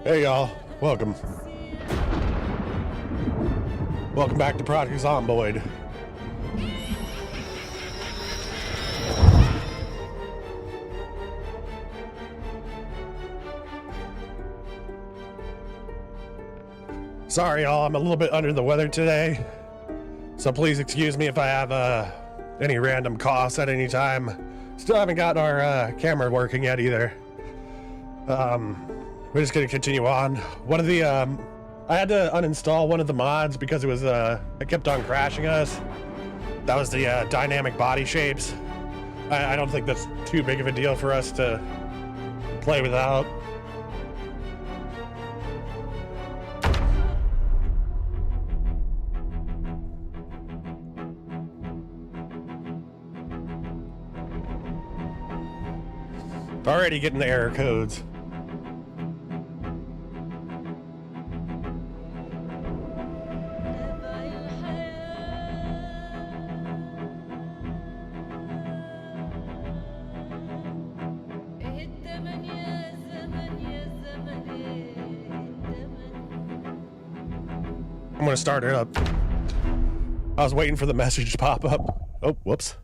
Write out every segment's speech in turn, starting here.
Hey y'all, welcome. Welcome back to Project Zomboid. Sorry y'all, I'm a little bit under the weather today, so please excuse me if I have any random coughs at any time. Still haven't gotten our camera working yet either. We're just gonna continue on. One of the I had to uninstall one of the mods because it was it kept on crashing us. That was the dynamic body shapes. I don't think that's too big of a deal for us to play without. Already getting the error codes. I'm gonna start it up. I was waiting for the message to pop up. Oh, whoops.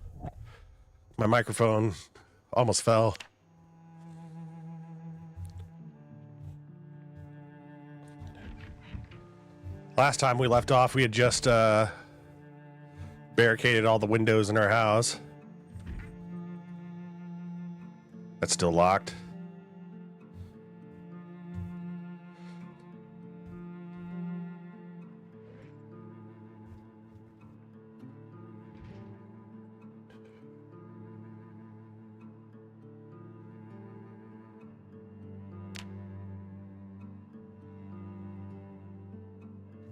My microphone almost fell. Last time we left off, we had just barricaded all the windows in our house. That's still locked.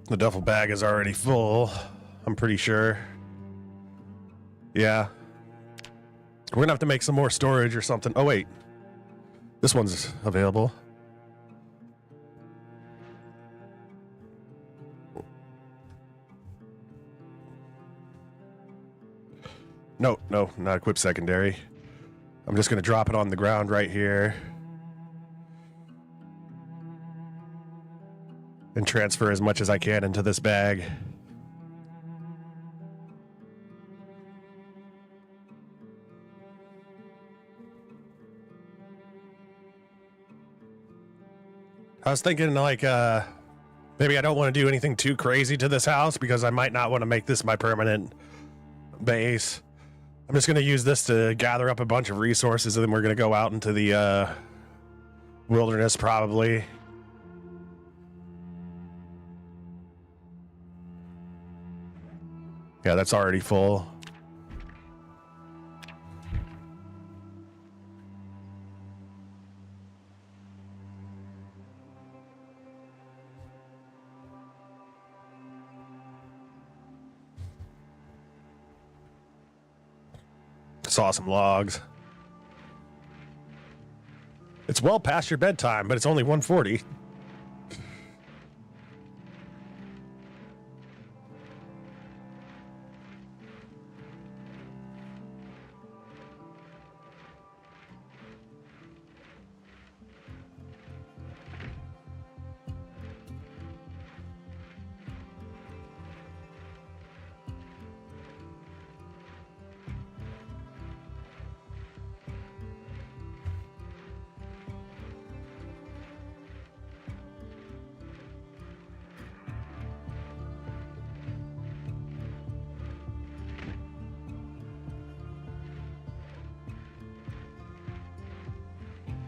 The duffel bag is already full, I'm pretty sure. Yeah. We're gonna have to make some more storage or something. Oh wait, this one's available. No, not equip secondary. I'm just gonna drop it on the ground right here. And transfer as much as I can into this bag. I was thinking like, maybe I don't want to do anything too crazy to this house because I might not want to make this my permanent base. I'm just going to use this to gather up a bunch of resources and then we're going to go out into the wilderness probably. Yeah, that's already full. Saw some logs. It's well past your bedtime, but it's only 1:40.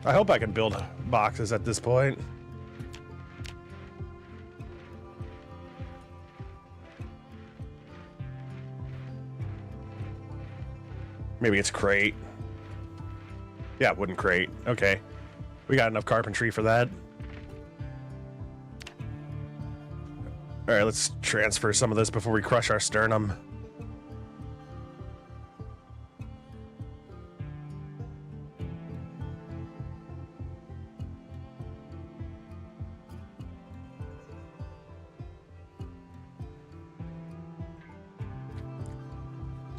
I hope I can build boxes at this point. Maybe it's crate. Yeah, wooden crate. Okay. We got enough carpentry for that. All right, let's transfer some of this before we crush our sternum.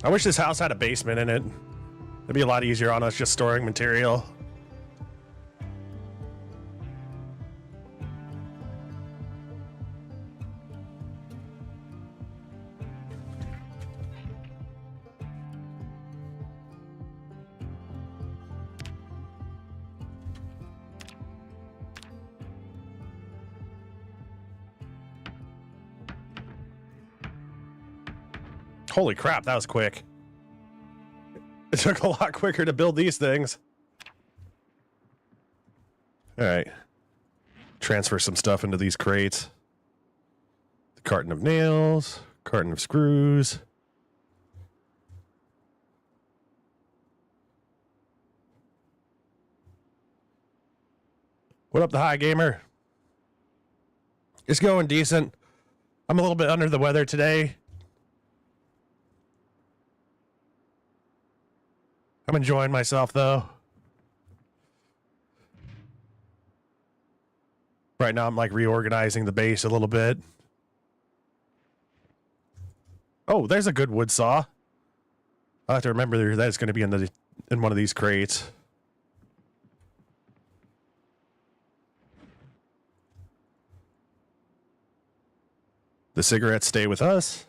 I wish this house had a basement in it. It'd be a lot easier on us just storing material. Holy crap, that was quick. It took a lot quicker to build these things. All right. Transfer some stuff into these crates. The carton of nails, carton of screws. What up, the high gamer? It's going decent. I'm a little bit under the weather today. I'm enjoying myself, though. Right now, I'm like reorganizing the base a little bit. Oh, there's a good wood saw. I'll have to remember that it's going to be in one of these crates. The cigarettes stay with us.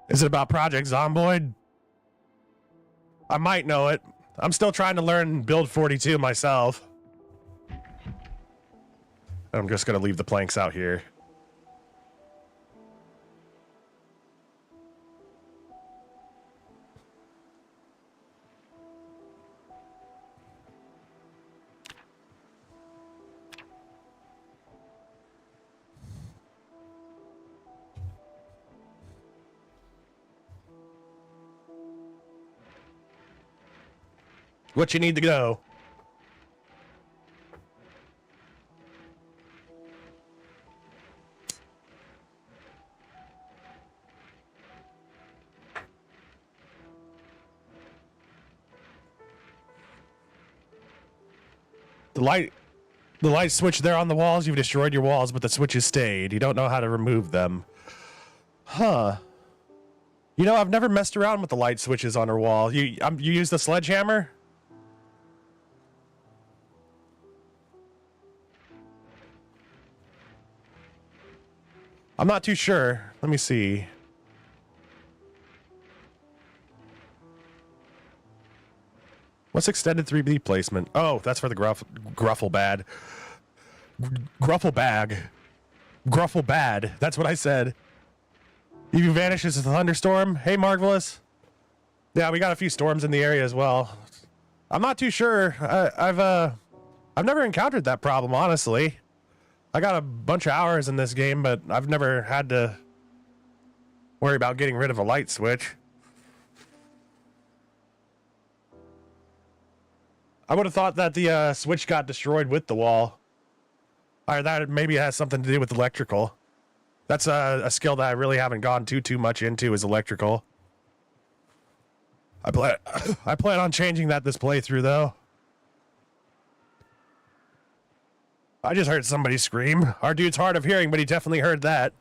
Is it about Project Zomboid? I might know it. I'm still trying to learn Build 42 myself. I'm just going to leave the planks out here. What you need to go? The light switch there on the walls, you've destroyed your walls, but the switches stayed. You don't know how to remove them. Huh. You know, I've never messed around with the light switches on her wall. You use the sledgehammer? I'm not too sure. Let me see. What's extended 3D placement? Oh, that's for the gruffle bag. Gruffle bad. That's what I said. You vanish as a thunderstorm. Hey, Marvelous. Yeah, we got a few storms in the area as well. I'm not too sure. I've never encountered that problem, honestly. I got a bunch of hours in this game, but I've never had to worry about getting rid of a light switch. I would have thought that the switch got destroyed with the wall. Or that maybe has something to do with electrical. That's a skill that I really haven't gone too much into is electrical. I plan on changing that this playthrough, though. I just heard somebody scream. Our dude's hard of hearing, but he definitely heard that.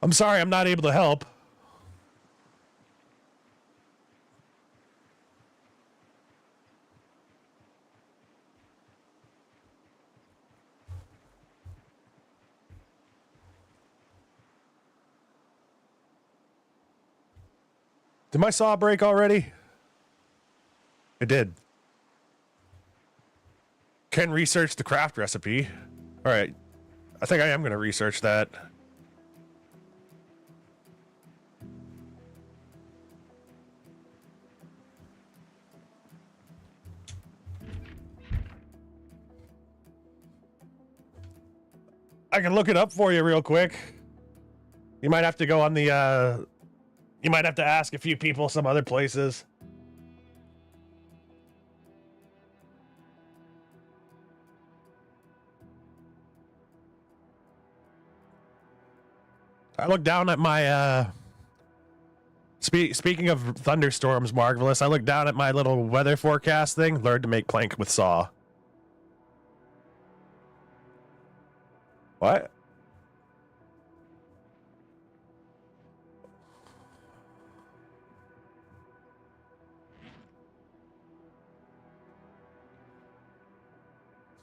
I'm sorry, I'm not able to help. Did my saw break already? It did. Can research the craft recipe. All right. I think I am going to research that. I can look it up for you real quick. You might have to go on the, you might have to ask a few people some other places. I look down at my, speaking of thunderstorms, Marvelous, I look down at my little weather forecast thing, learned to make plank with saw. What?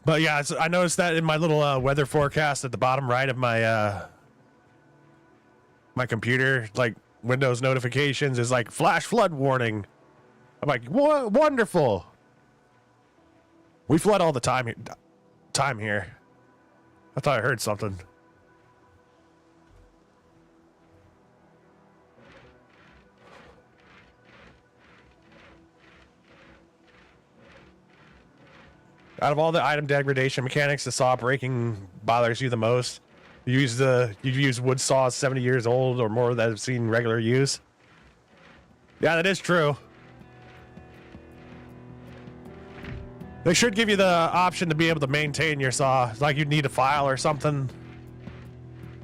But yeah, I noticed that in my little weather forecast at the bottom right of my my computer, like Windows notifications, is like flash flood warning. I'm like, wonderful. We flood all the time here. I thought I heard something. Out of all the item degradation mechanics, the saw breaking bothers you the most. You use wood saws 70 years old or more that have seen regular use. Yeah, that is true. They should give you the option to be able to maintain your saw, like you'd need a file or something.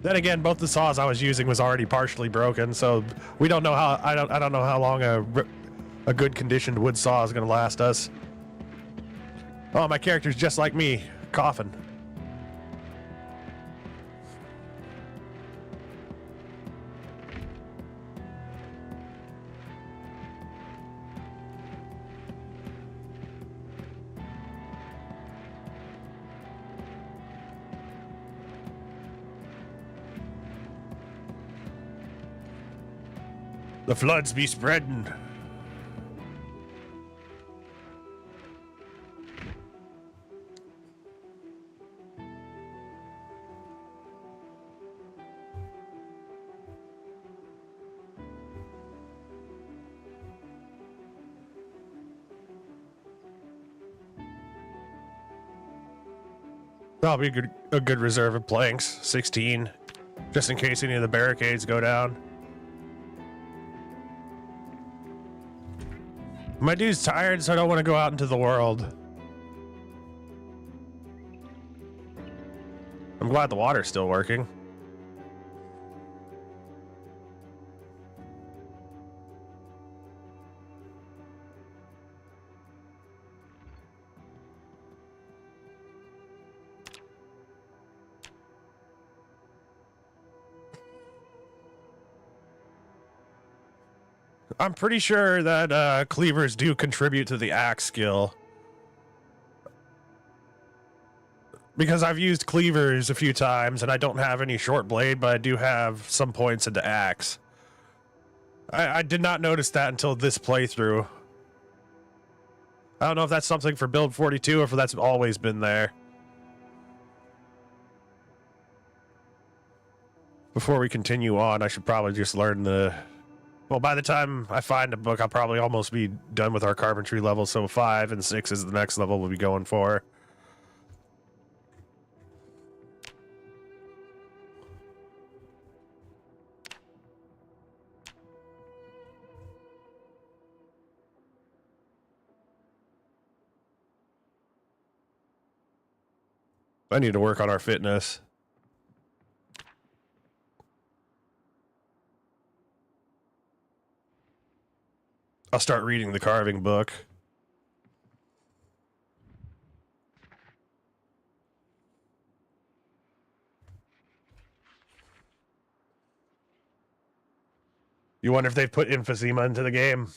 Then again, both the saws I was using was already partially broken, so we don't know how. I don't know how long a good conditioned wood saw is going to last us. Oh, my character's just like me, coughing. The floods be spreading. That'll be a good reserve of planks, 16, just in case any of the barricades go down. My dude's tired, so I don't want to go out into the world. I'm glad the water's still working. I'm pretty sure that cleavers do contribute to the axe skill. Because I've used cleavers a few times and I don't have any short blade, but I do have some points into axe. I did not notice that until this playthrough. I don't know if that's something for build 42 or if that's always been there. Before we continue on, I should probably just learn the... Well, by the time I find a book, I'll probably almost be done with our carpentry level, so 5 and 6 is the next level we'll be going for. I need to work on our fitness. I'll start reading the carving book. You wonder if they've put emphysema into the game?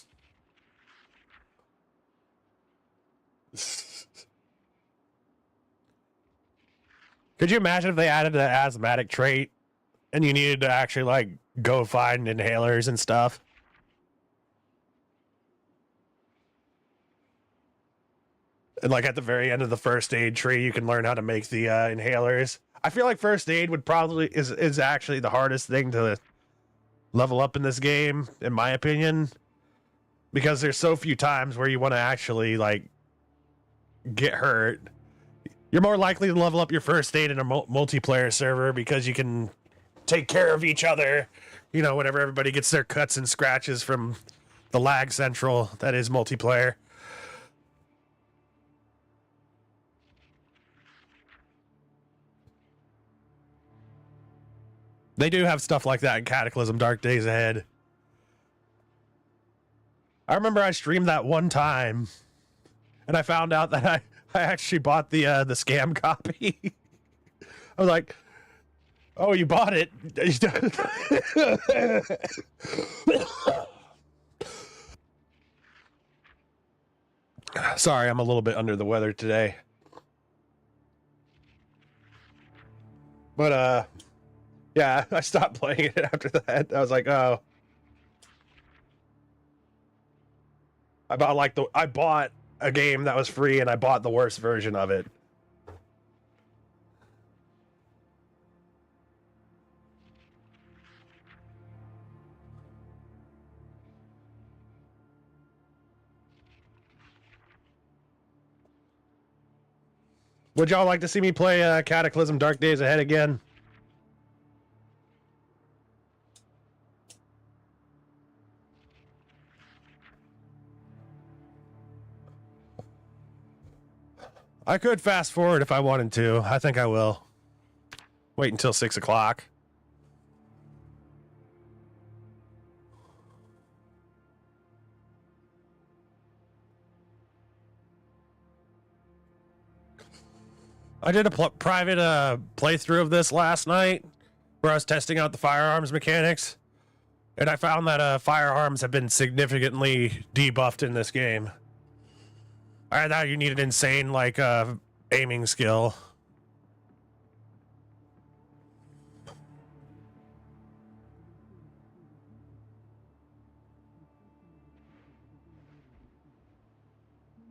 Could you imagine if they added an asthmatic trait and you needed to actually, like, go find inhalers and stuff? And like at the very end of the first aid tree, you can learn how to make the inhalers. I feel like first aid would probably is actually the hardest thing to level up in this game, in my opinion, because there's so few times where you want to actually like get hurt. You're more likely to level up your first aid in a multiplayer server because you can take care of each other. You know, whenever everybody gets their cuts and scratches from the lag central that is multiplayer. They do have stuff like that in Cataclysm Dark Days Ahead. I remember I streamed that one time, and I found out that I actually bought the scam copy. I was like, oh, you bought it? Sorry, I'm a little bit under the weather today. But, Yeah, I stopped playing it after that. I was like, oh. I bought a game that was free and I bought the worst version of it. Would y'all like to see me play Cataclysm Dark Days Ahead again? I could fast forward if I wanted to. I think I will. Wait until 6 o'clock. I did a private playthrough of this last night where I was testing out the firearms mechanics. And I found that firearms have been significantly debuffed in this game. I thought you need an insane, like, aiming skill.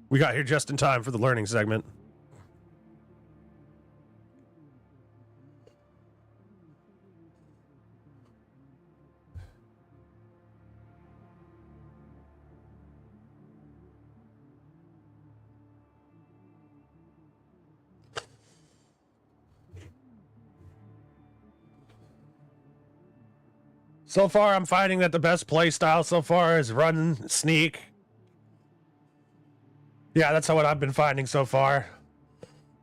We got here just in time for the learning segment. So far, I'm finding that the best play style so far is run, sneak. Yeah, that's what I've been finding so far.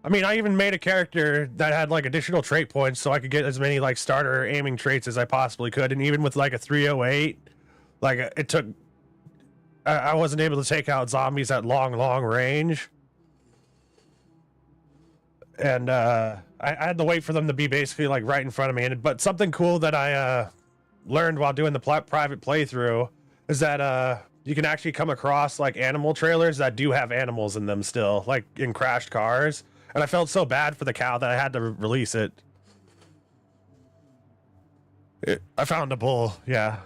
I mean, I even made a character that had like additional trait points so I could get as many like starter aiming traits as I possibly could. And even with like a 308, like it took, I wasn't able to take out zombies at long range. And I had to wait for them to be basically like right in front of me. But something cool that I learned while doing the private playthrough is that you can actually come across like animal trailers that do have animals in them still, like in crashed cars. And I felt so bad for the cow that I had to release it. I found a bull, yeah.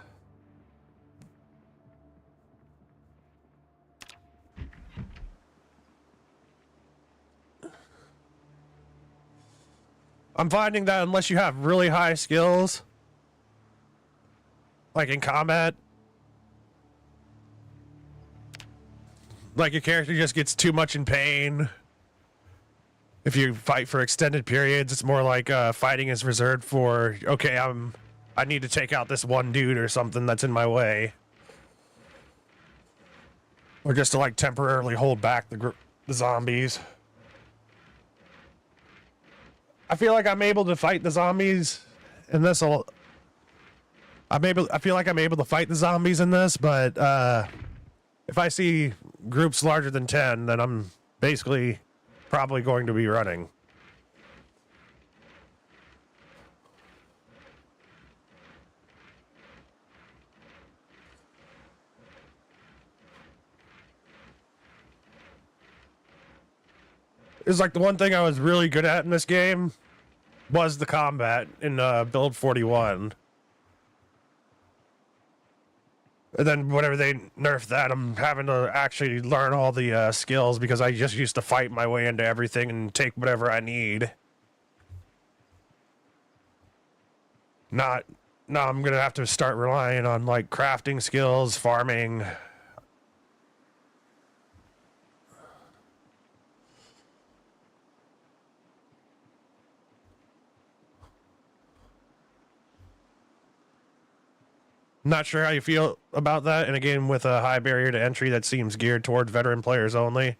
I'm finding that unless you have really high skills, like in combat, like your character just gets too much in pain. If you fight for extended periods, it's more like fighting is reserved for, okay, I need to take out this one dude or something that's in my way. Or just to like temporarily hold back the zombies. I feel like I'm able to fight the zombies in this. I feel like I'm able to fight the zombies in this, but if I see groups larger than 10, then I'm basically probably going to be running. It's like the one thing I was really good at in this game was the combat in build 41. And then whenever they nerf that, I'm having to actually learn all the skills because I just used to fight my way into everything and take whatever I need. Now I'm going to have to start relying on like crafting skills, farming. Not sure how you feel about that in a game with a high barrier to entry that seems geared toward veteran players only.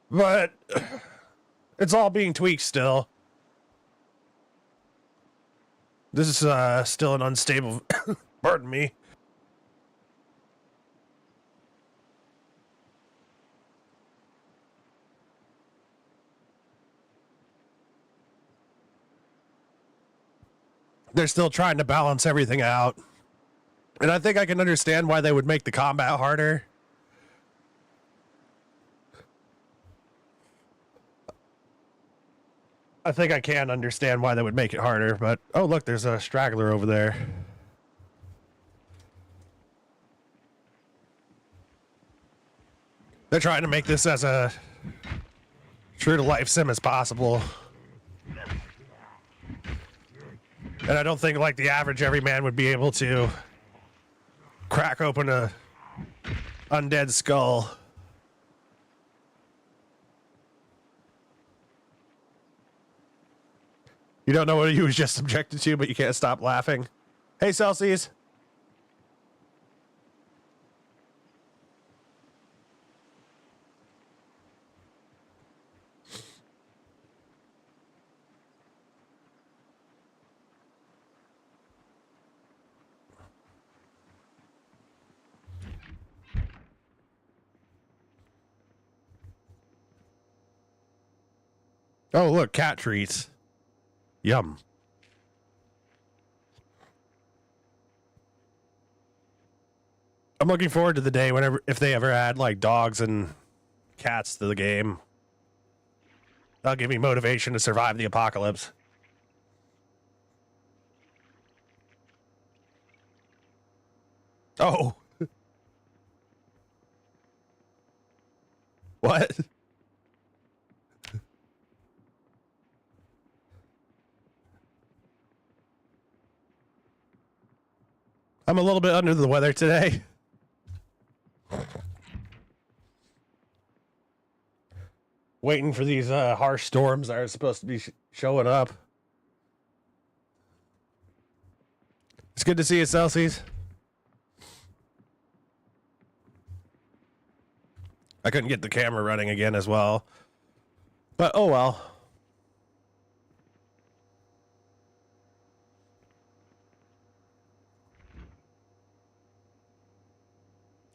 But it's all being tweaked still. This is still an unstable, pardon me. They're still trying to balance everything out. And I think I can understand why they would make the combat harder. I think I can understand why they would make it harder, but... Oh, look, there's a straggler over there. They're trying to make this as a true-to-life sim as possible. And I don't think, like, the average everyman would be able to crack open a undead skull. You don't know what he was just subjected to, but you can't stop laughing. Hey, Celsius. Oh, look, cat treats. Yum. I'm looking forward to the day whenever, if they ever add like dogs and cats to the game. That'll give me motivation to survive the apocalypse. Oh. What? I'm a little bit under the weather today. Waiting for these harsh storms that are supposed to be showing up. It's good to see you, Celsius. I couldn't get the camera running again as well. But oh well.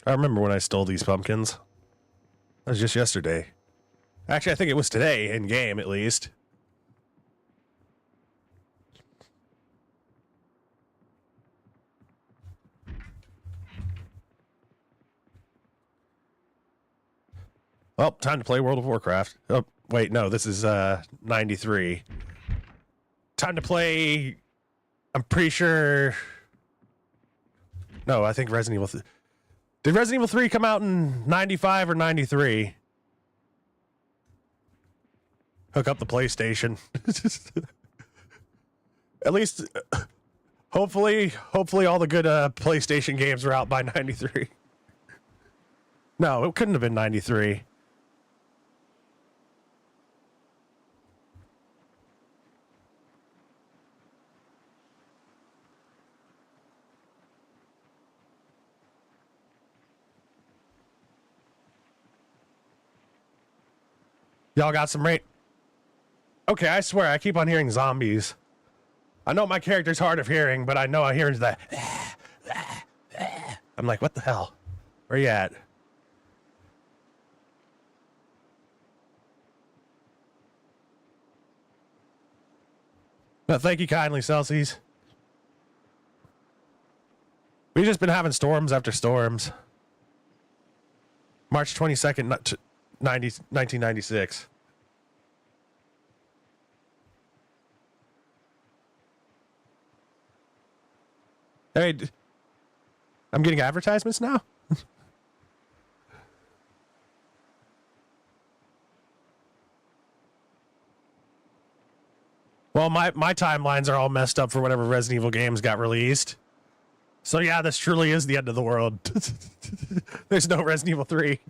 I remember when I stole these pumpkins. That was just yesterday. Actually, I think it was today, in game at least. Oh, time to play World of Warcraft. Oh, wait, no, this is 93. Time to play... I'm pretty sure... No, I think Resident Evil... Did Resident Evil 3 come out in 95 or 93? Hook up the PlayStation. At least, hopefully all the good PlayStation games were out by 93. No, it couldn't have been 93. Y'all got some rain? Okay, I swear, I keep on hearing zombies. I know my character's hard of hearing, but I know I hear that. I'm like, what the hell? Where you at? No, thank you kindly, Celsius. We've just been having storms after storms. March 22nd, 1996. Hey, I'm getting advertisements now? Well, my timelines are all messed up for whenever Resident Evil games got released. So yeah, this truly is the end of the world. There's no Resident Evil 3.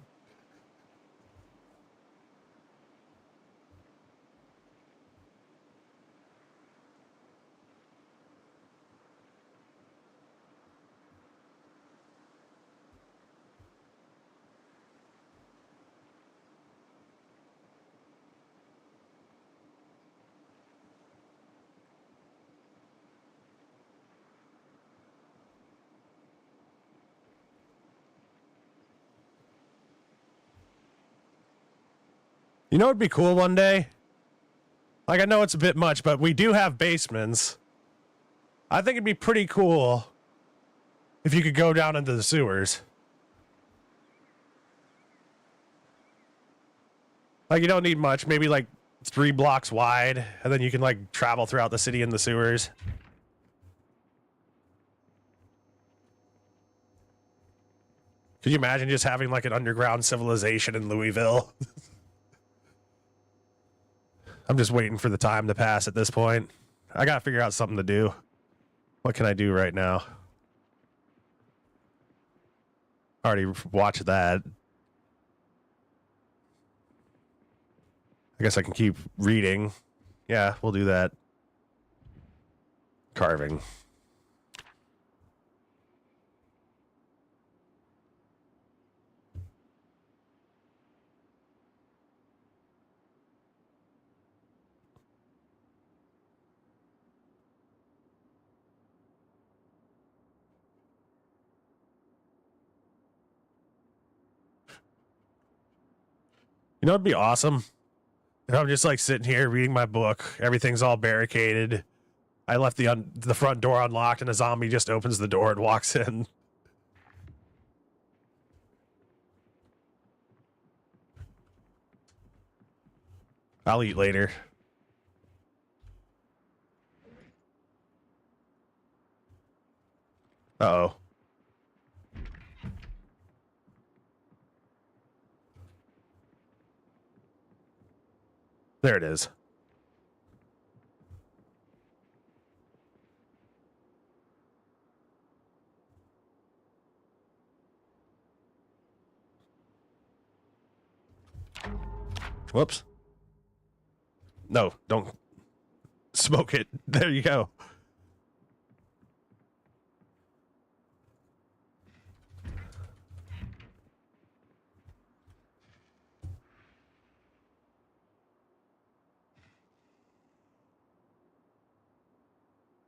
You know what'd be cool one day? Like, I know it's a bit much, but we do have basements. I think it'd be pretty cool if you could go down into the sewers. Like, you don't need much, maybe like 3 blocks wide, and then you can like travel throughout the city in the sewers. Could you imagine just having like an underground civilization in Louisville? I'm just waiting for the time to pass at this point. I gotta figure out something to do. What can I do right now? Already watched that. I guess I can keep reading. Yeah, we'll do that. Carving. You know, it'd be awesome if I'm just like sitting here reading my book. Everything's all barricaded. I left the front door unlocked, and a zombie just opens the door and walks in. I'll eat later. Uh-oh. There it is. Whoops. No, don't smoke it. There you go.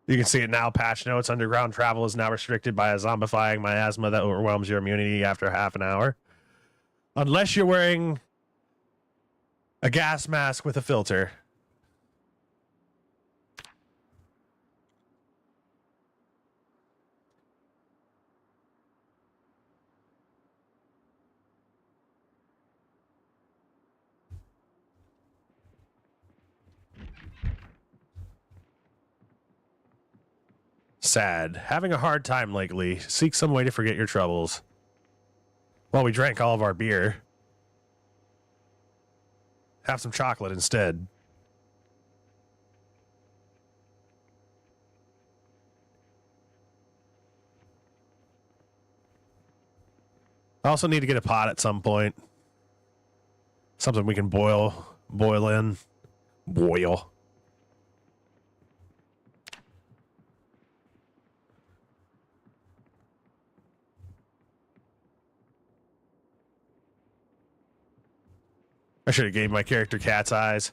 You can see it now. Patch notes. Underground travel is now restricted by a zombifying miasma that overwhelms your immunity after half an hour. Unless you're wearing a gas mask with a filter. Sad. Having a hard time lately. Seek some way to forget your troubles. Well, we drank all of our beer. Have some chocolate instead. I also need to get a pot at some point. Something we can boil in. Boil. I should have gave my character cat's eyes.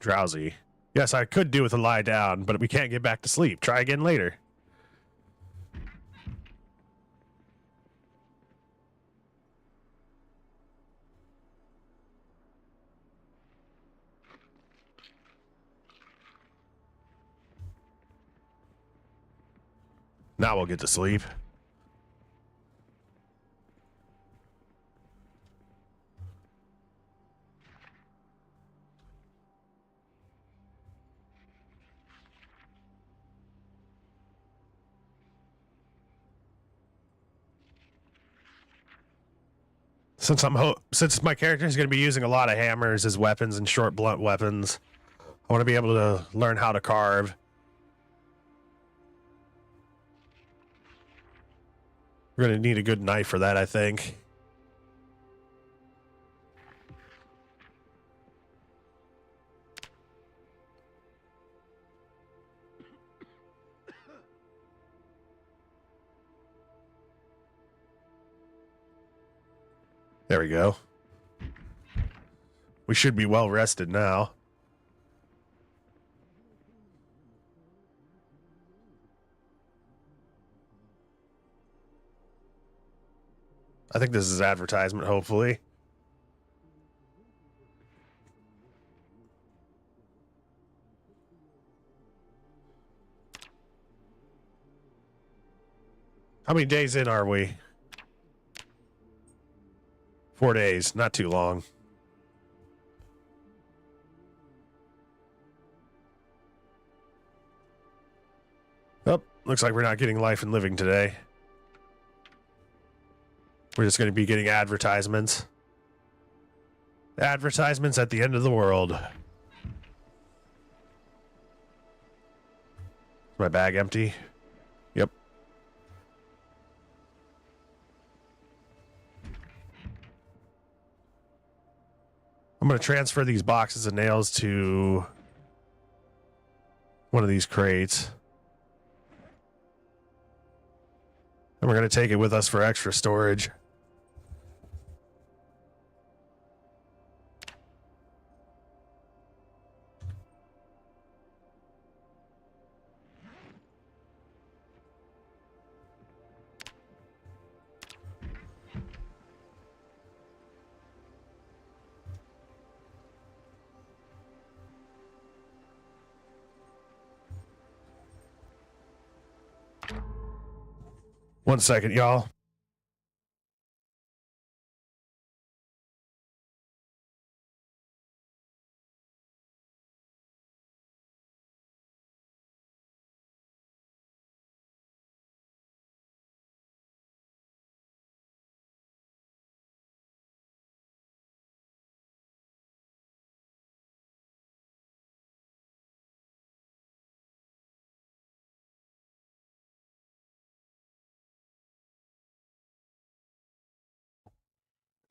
Drowsy. Yes, I could do with a lie down, but we can't get back to sleep. Try again later. Now we'll get to sleep. Since my character is going to be using a lot of hammers as weapons and short blunt weapons, I want to be able to learn how to carve. We're going to need a good knife for that, I think. There we go. We should be well rested now. I think this is advertisement, hopefully. How many days in are we? 4 days, not too long. Oh, looks like we're not getting life and living today. We're just going to be getting advertisements. Advertisements at the end of the world. Is my bag empty? Yep. I'm going to transfer these boxes of nails to one of these crates. And we're going to take it with us for extra storage. One second, y'all.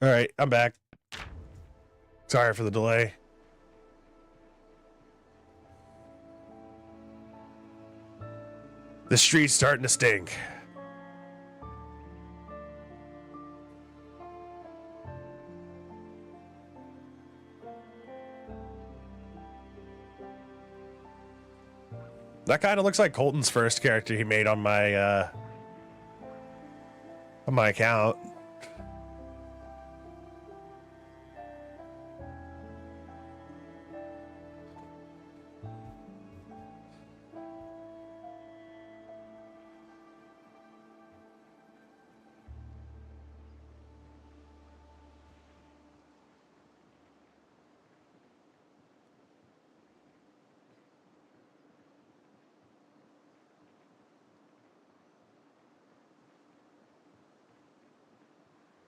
All right, I'm back. Sorry for the delay. The street's starting to stink. That kind of looks like Colton's first character he made on my account.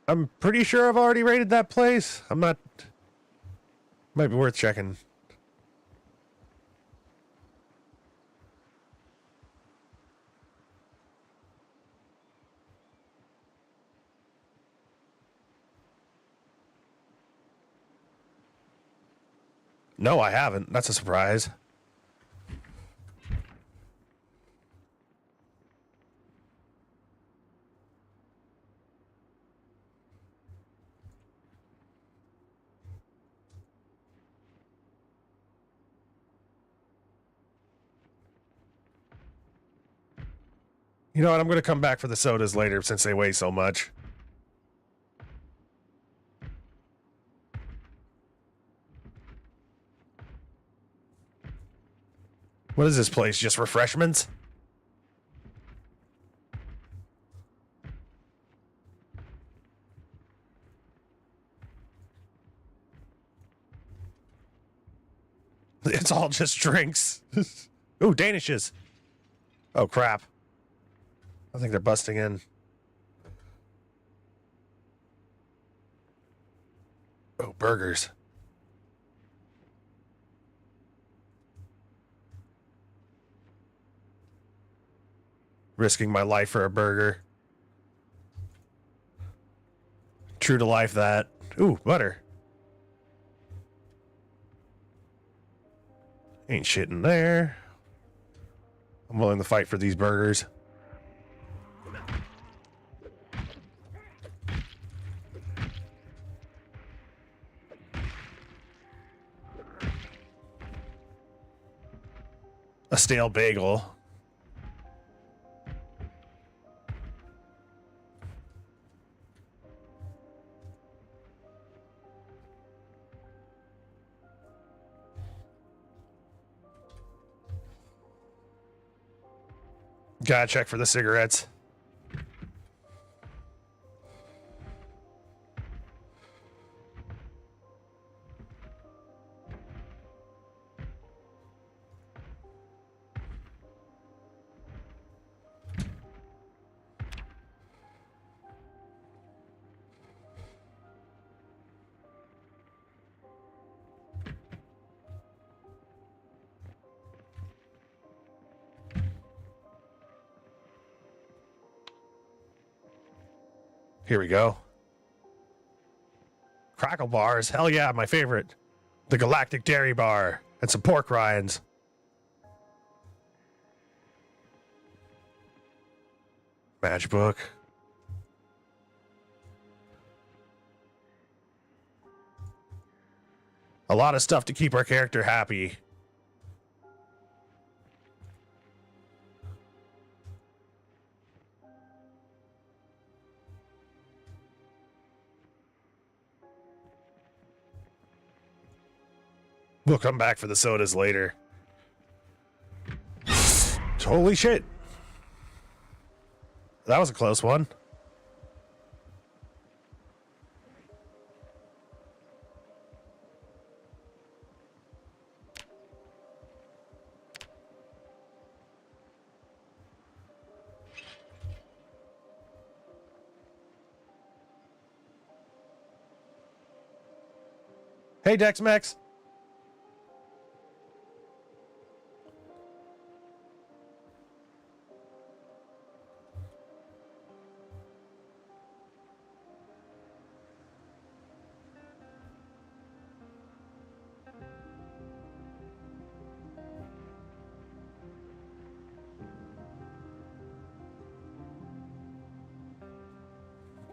I'm pretty sure I've already raided that place. I'm not... Might be worth checking. No, I haven't. That's a surprise. You know what? I'm going to come back for the sodas later since they weigh so much. What is this place? Just refreshments? It's all just drinks. Ooh, Danishes. Oh, crap. I think they're busting in. Oh, burgers. Risking my life for a burger. True to life, that. Ooh, butter. Ain't shit in there. I'm willing to fight for these burgers. A stale bagel. Gotta check for the cigarettes. Here we go. Crackle bars. Hell yeah, my favorite. The Galactic Dairy Bar. And some pork rinds. Matchbook. A lot of stuff to keep our character happy. We'll come back for the sodas later. Holy shit. That was a close one. Hey, Dex-Mex.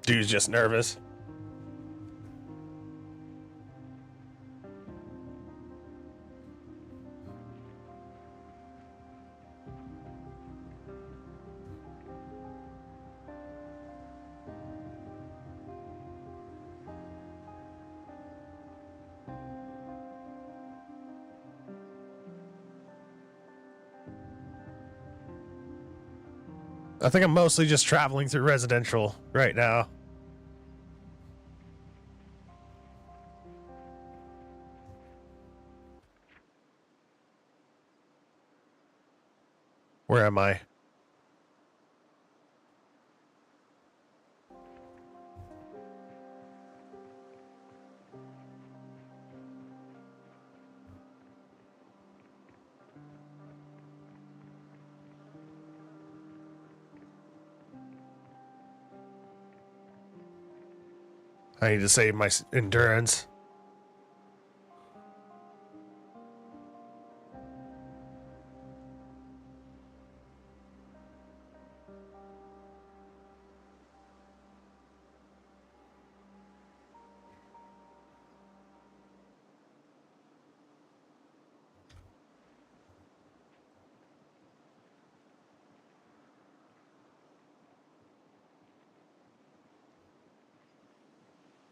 Dude's just nervous. I think I'm mostly just traveling through residential right now. Where am I? I need to save my endurance.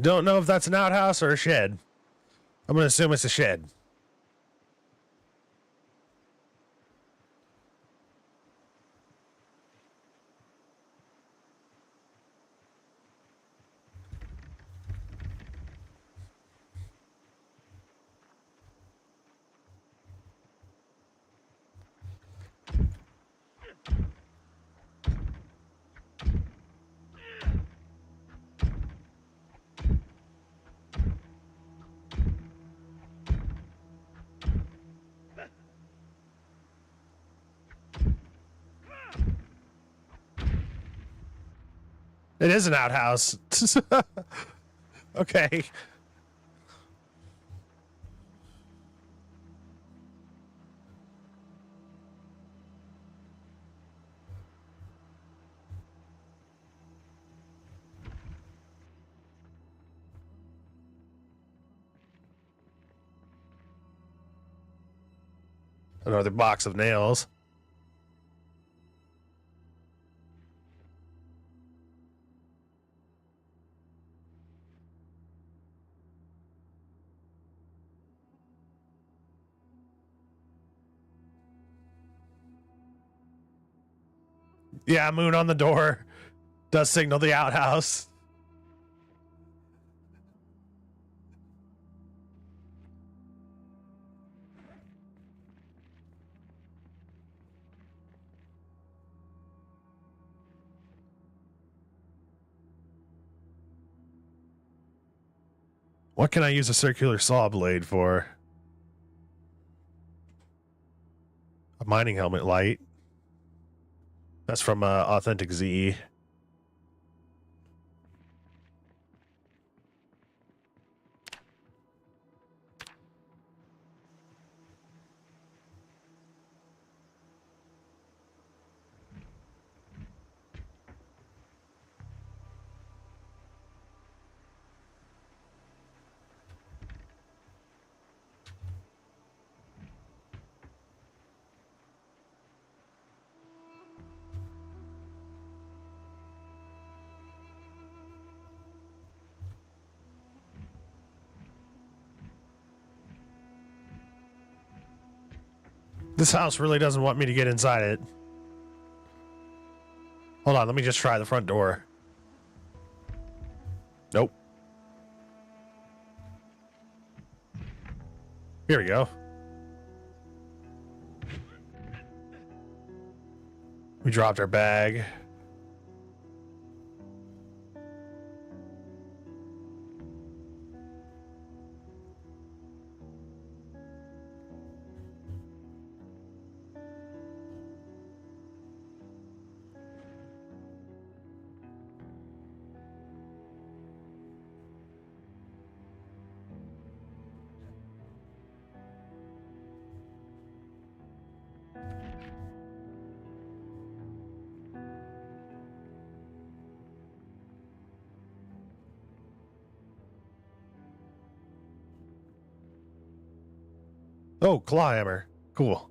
Don't know if that's an outhouse or a shed. I'm gonna assume it's a shed. It is an outhouse. Okay. Another box of nails. Yeah, moon on the door does signal the outhouse. What can I use a circular saw blade for? A mining helmet light. That's from Authentic Z. This house really doesn't want me to get inside it. Hold on, let me just try the front door. Nope. Here we go. We dropped our bag. Oh, claw hammer. Cool.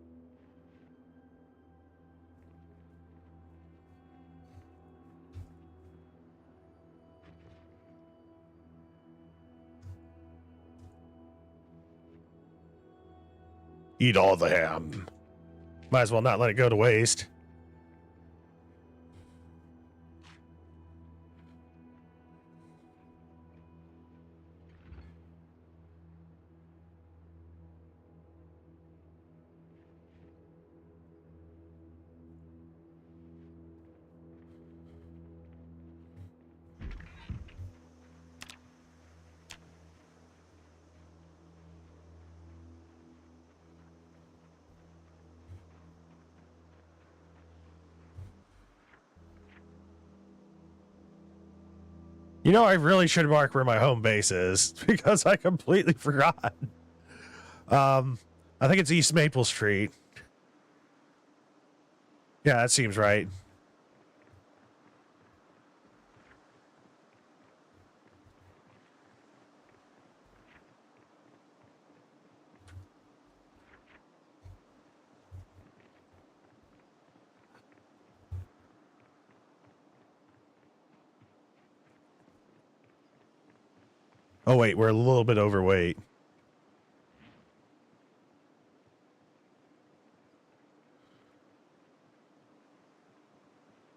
Eat all the ham. Might as well not let it go to waste. You know, I really should mark where my home base is because I completely forgot. I think it's East Maple Street. Yeah, that seems right. Oh, wait, we're a little bit overweight.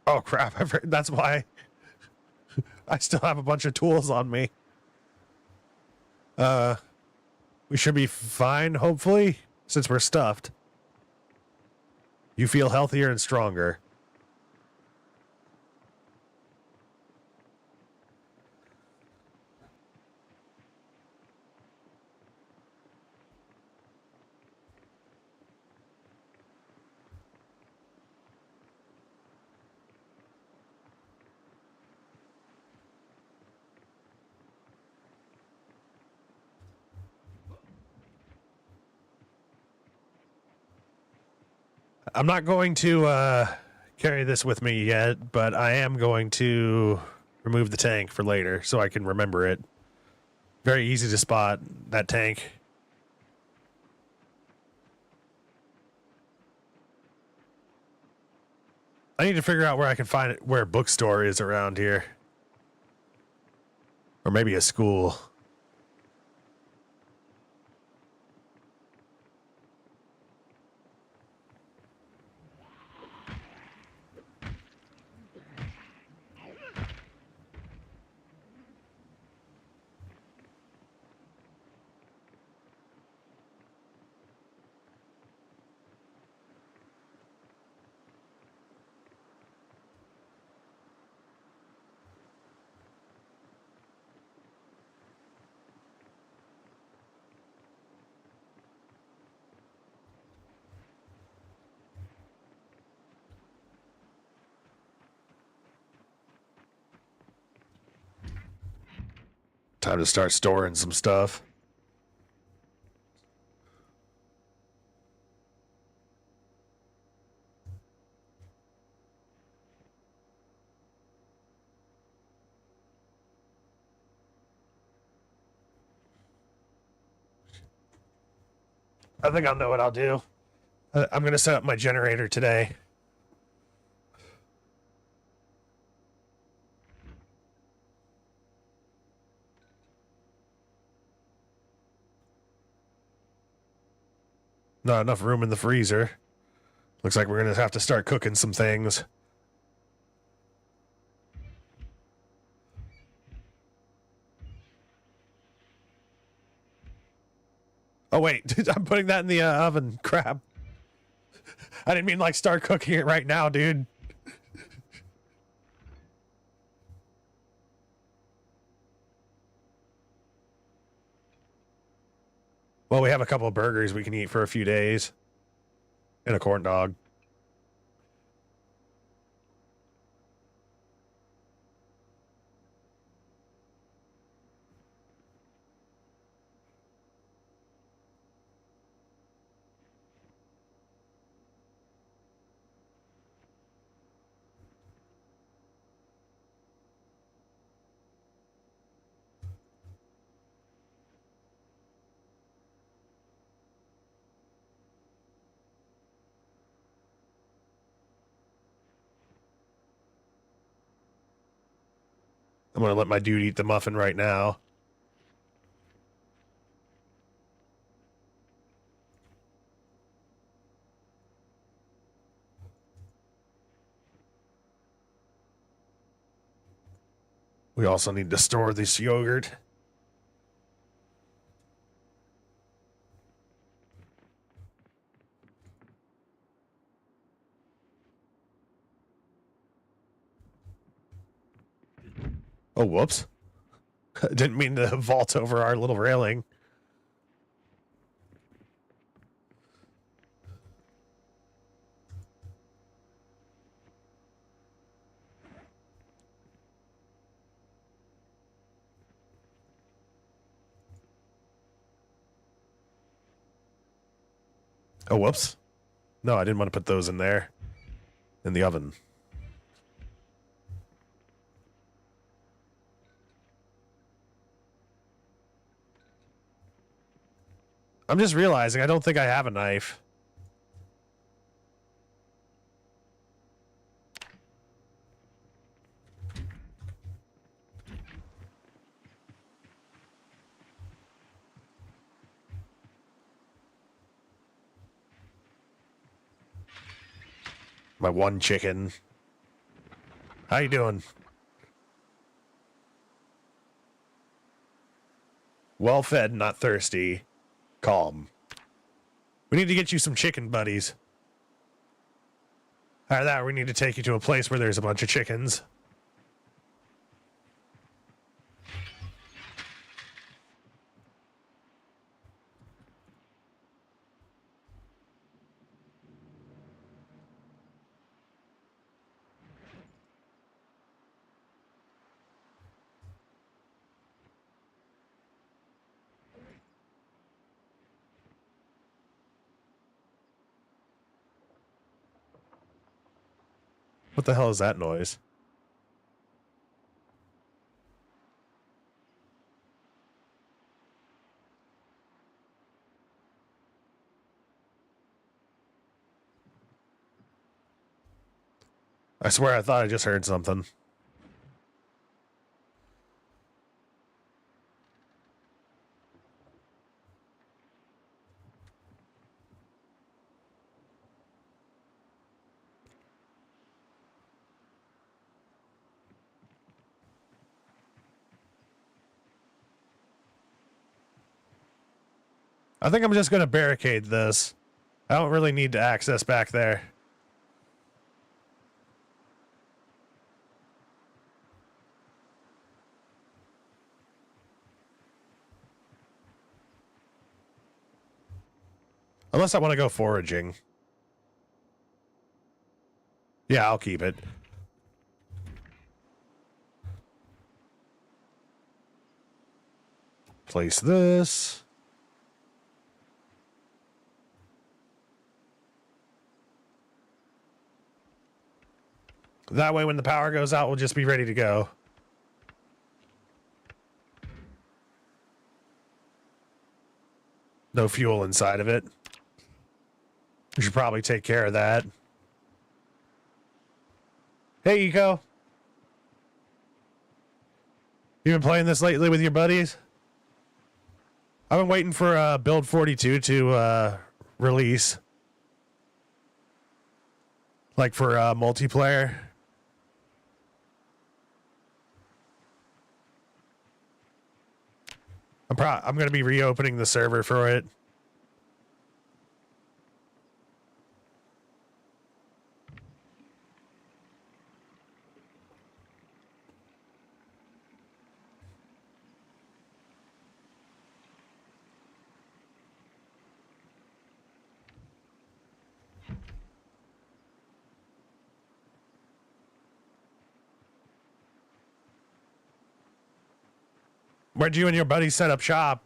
Oh, crap. That's why I still have a bunch of tools on me. We should be fine, hopefully, since we're stuffed. You feel healthier and stronger. I'm not going to carry this with me yet, but I am going to remove the tank for later so I can remember it. Very easy to spot, that tank. I need to figure out where I can find it, where a bookstore is around here. Or maybe a school. Time to start storing some stuff. I think I'll know what I'll do. I'm going to set up my generator today. Not enough room in the freezer. Looks like we're going to have to start cooking some things. Oh, wait. I'm putting that in the oven. Crap. I didn't mean like start cooking it right now, dude. Well, we have a couple of burgers we can eat for a few days. And a corn dog. I'm going to let my dude eat the muffin right now. We also need to store this yogurt. Oh, whoops. Didn't mean to vault over our little railing. Oh, whoops. No, I didn't want to put those in there. In the oven. I'm just realizing I don't think I have a knife. My one chicken. How you doing? Well fed, not thirsty. Calm. We need to get you some chicken buddies. Either that, or we need to take you to a place where there's a bunch of chickens. What the hell is that noise? I swear I thought I just heard something. I think I'm just going to barricade this. I don't really need to access back there. Unless I want to go foraging. Yeah, I'll keep it. Place this. That way when the power goes out, we'll just be ready to go. No fuel inside of it. We should probably take care of that. Hey, Eco. You been playing this lately with your buddies? I've been waiting for Build 42 to release. Like for multiplayer. I'm going to be reopening the server for it. Where'd you and your buddies set up shop?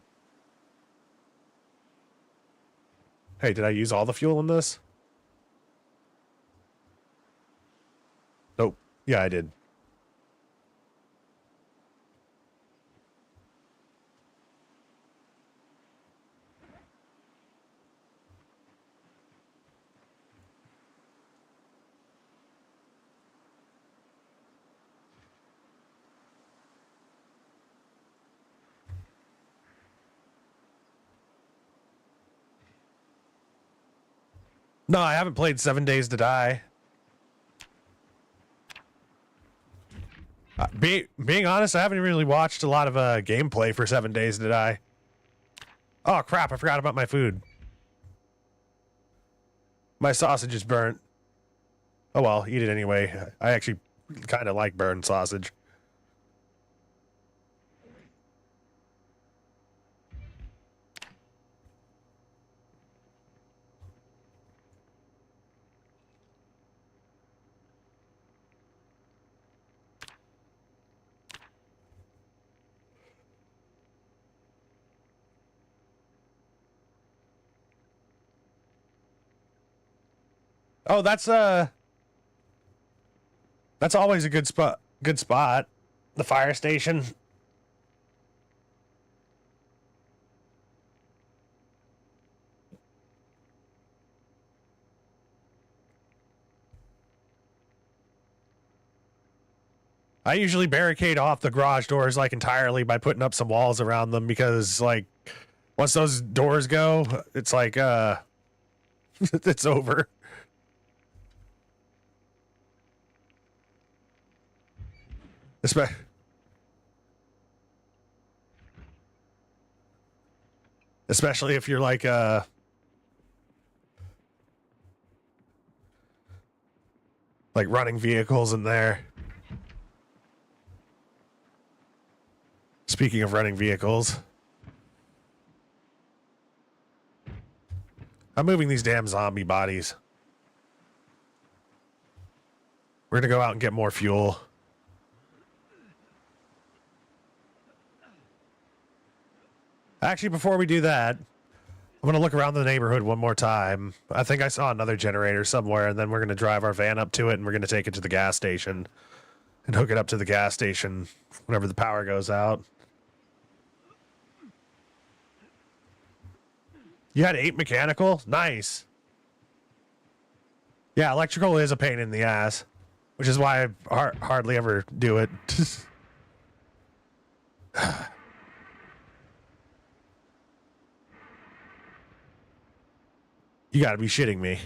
Hey, did I use all the fuel in this? Nope. Yeah, I did. No, I haven't played 7 Days to Die. Being honest, I haven't really watched a lot of gameplay for 7 Days to Die. Oh, crap, I forgot about my food. My sausage is burnt. Oh, well, eat it anyway. I actually kind of like burnt sausage. Oh, that's always a good spot. Good spot. The fire station. I usually barricade off the garage doors like entirely by putting up some walls around them because like once those doors go, it's like it's over. Especially if you're like running vehicles in there. Speaking of running vehicles, I'm moving these damn zombie bodies. We're gonna go out and get more fuel. Actually, before we do that, I'm going to look around the neighborhood one more time. I think I saw another generator somewhere, and then we're going to drive our van up to it, and we're going to take it to the gas station and hook it up to the gas station whenever the power goes out. You had 8 mechanical? Nice. Yeah, electrical is a pain in the ass, which is why I hardly ever do it. You gotta be shitting me.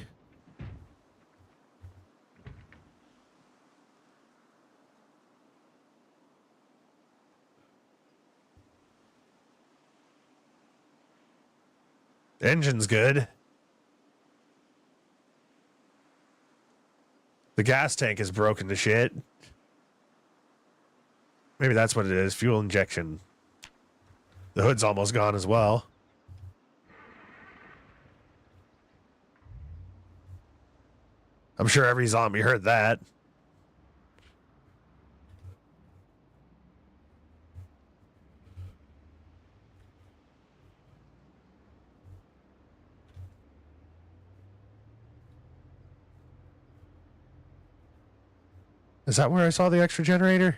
Engine's good. The gas tank is broken to shit. Maybe that's what it is. Fuel injection. The hood's almost gone as well. I'm sure every zombie heard that. Is that where I saw the extra generator?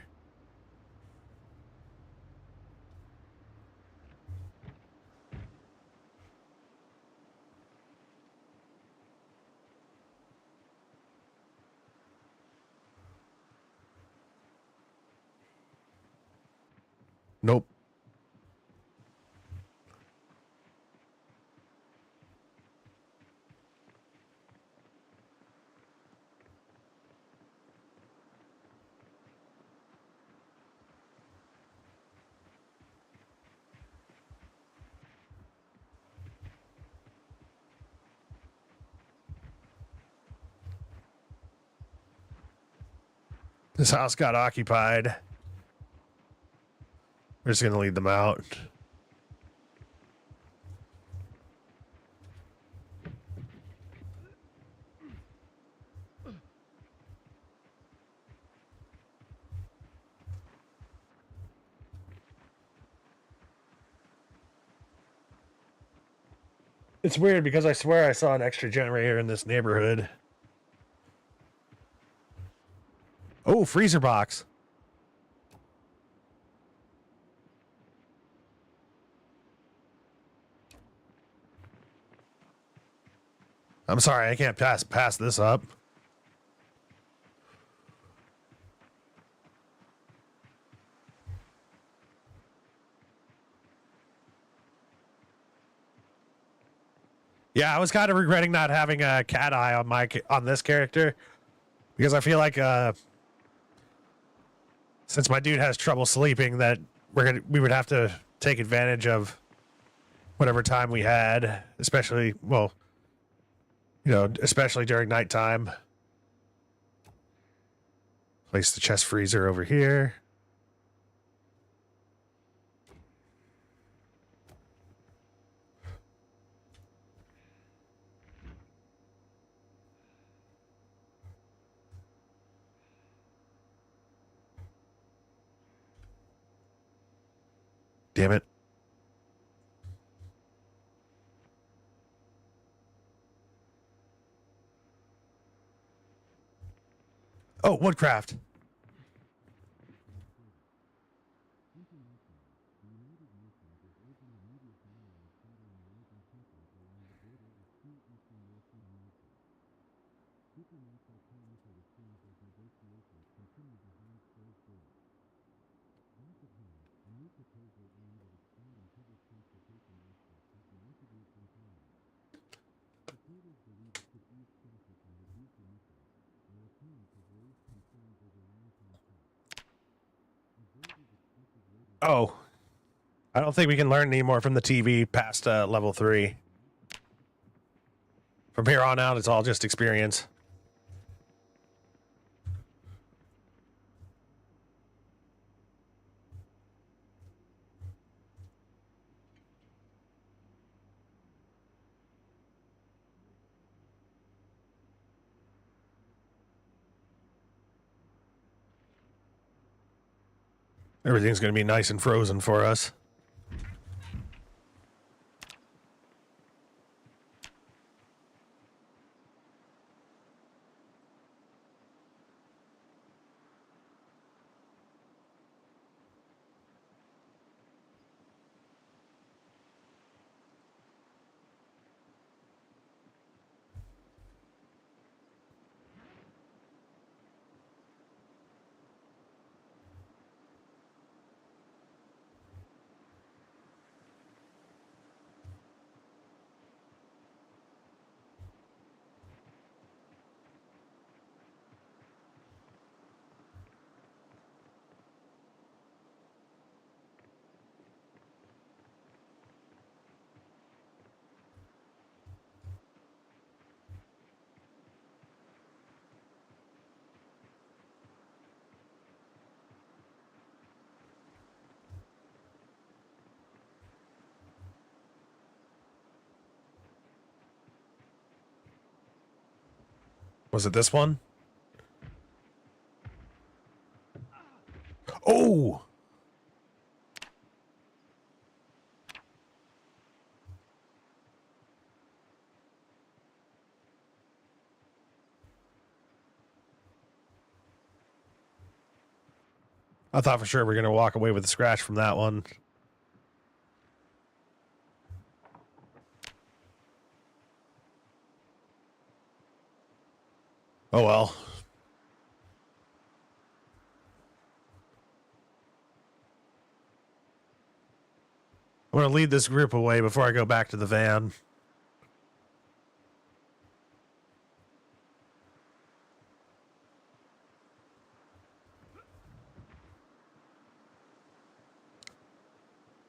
Nope. This house got occupied. We're just gonna lead them out. It's weird because I swear I saw an extra generator in this neighborhood. Oh, freezer box. I'm sorry, I can't pass this up. Yeah, I was kind of regretting not having a cat eye on this character because I feel like since my dude has trouble sleeping, that we would have to take advantage of whatever time we had, especially especially during nighttime. Place the chest freezer over here. Damn it. Oh, woodcraft. Oh, I don't think we can learn any more from the TV past level 3. From here on out, it's all just experience. Everything's going to be nice and frozen for us. Was it this one? Oh! I thought for sure we were going to walk away with a scratch from that one. Oh well. I'm going to lead this group away before I go back to the van.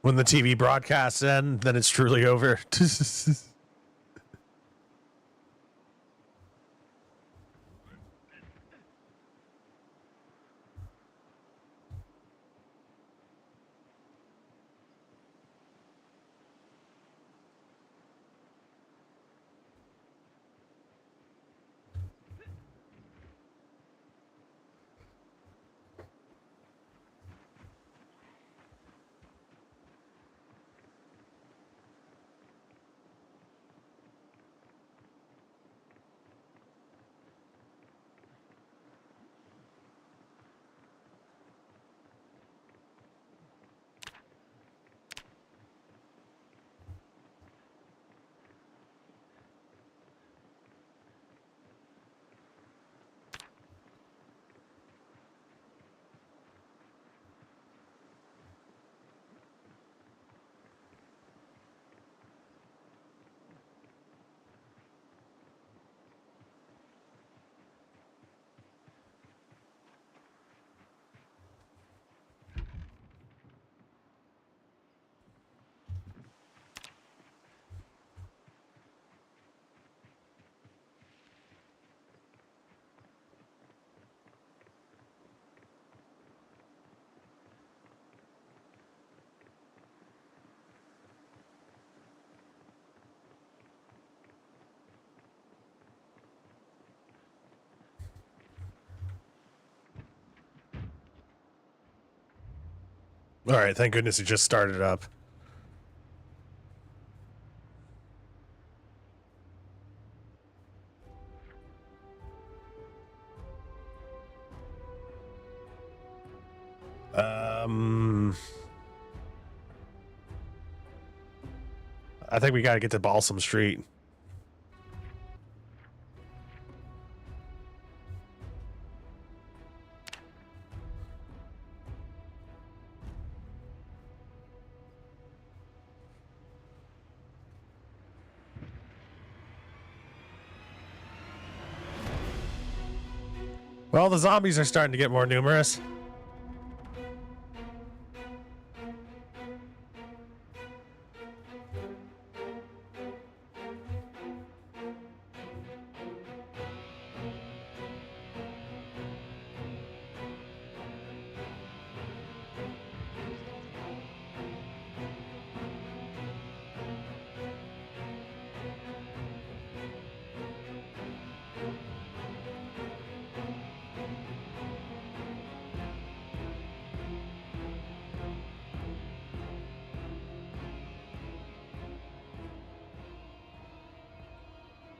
When the TV broadcasts end, then it's truly over. All right, thank goodness it just started up. I think we got to get to Balsam Street. Well, the zombies are starting to get more numerous.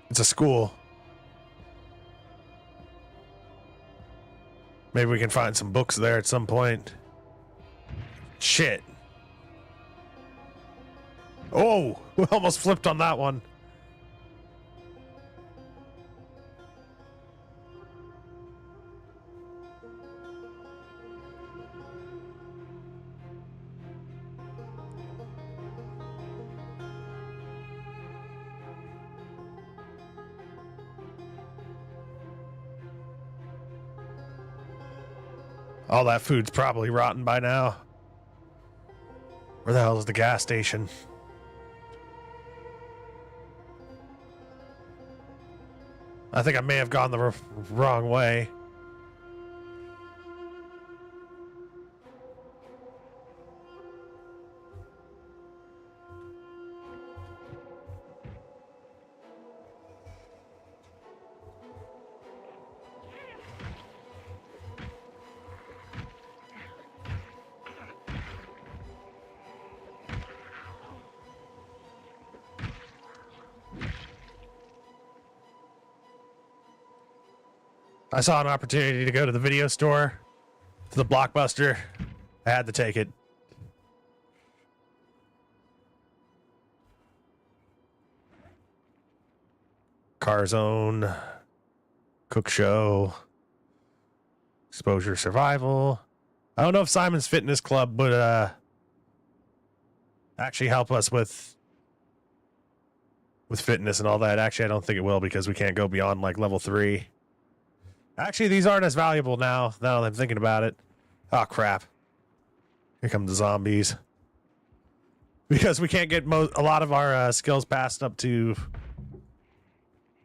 It's a school. Maybe we can find some books there at some point. Shit. Oh, we almost flipped on that one. All that food's probably rotten by now. Where the hell is the gas station? I think I may have gone the wrong way. I saw an opportunity to go to the video store, to the Blockbuster. I had to take it. Car Zone, Cook Show, Exposure Survival. I don't know if Simon's Fitness Club would actually help us with fitness and all that. Actually, I don't think it will because we can't go beyond like level 3. Actually, these aren't as valuable now that I'm thinking about it. Oh, crap. Here come the zombies. Because we can't get a lot of our skills passed up to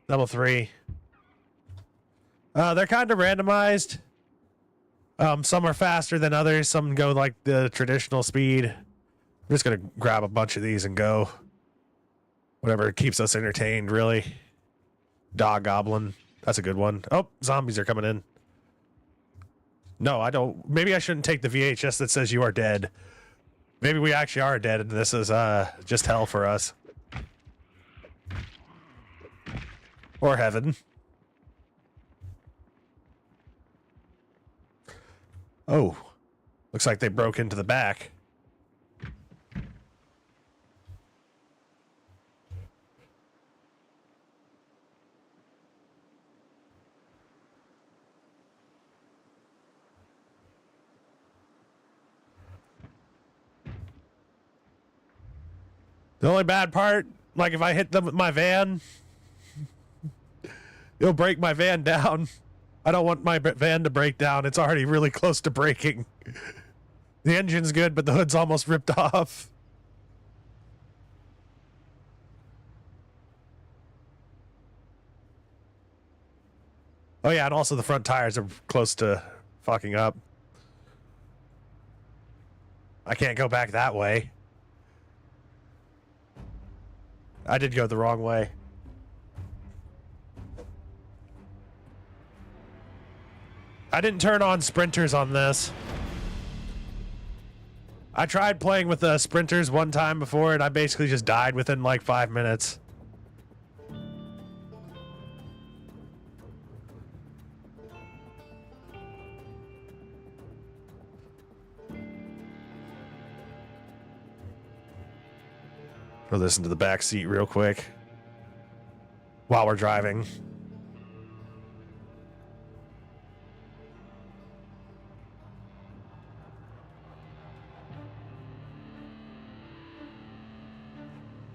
level 3. They're kind of randomized. Some are faster than others. Some go like the traditional speed. I'm just going to grab a bunch of these and go. Whatever keeps us entertained, really. Dog Goblin. That's a good one. Oh, zombies are coming in. No, I don't. Maybe I shouldn't take the VHS that says you are dead. Maybe we actually are dead and this is just hell for us. Or heaven. Oh. Looks like they broke into the back. The only bad part, like if I hit them with my van, it'll break my van down. I don't want my van to break down. It's already really close to breaking. The engine's good, but the hood's almost ripped off. Oh yeah, and also the front tires are close to fucking up. I can't go back that way. I did go the wrong way. I didn't turn on sprinters on this. I tried playing with the sprinters one time before and I basically just died within like 5 minutes. We'll listen to the back seat real quick while we're driving.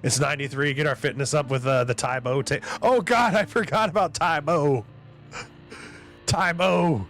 It's 93. Get our fitness up with the Tybo. Oh God, I forgot about Tybo. Tybo.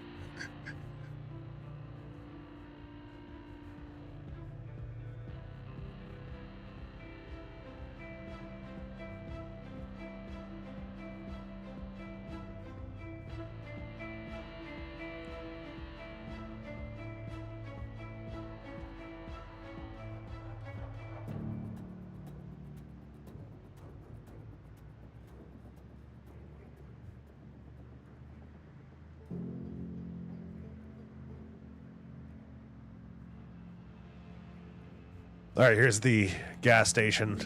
All right, here's the gas station.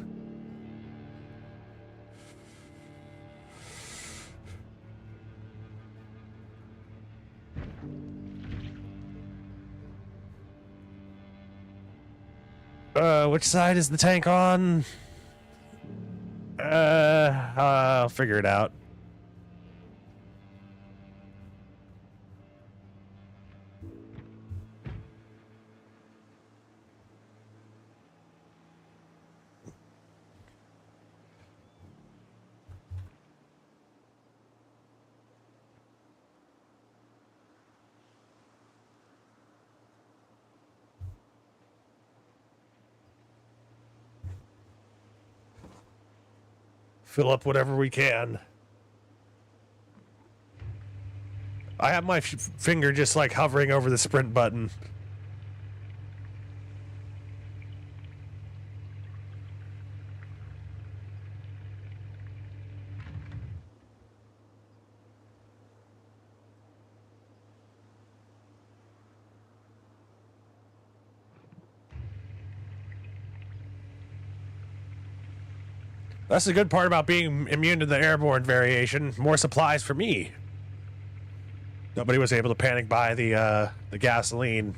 Which side is the tank on? I'll figure it out. Fill up whatever we can. I have my finger just like hovering over the sprint button. That's the good part about being immune to the airborne variation. More supplies for me. Nobody was able to panic buy the gasoline.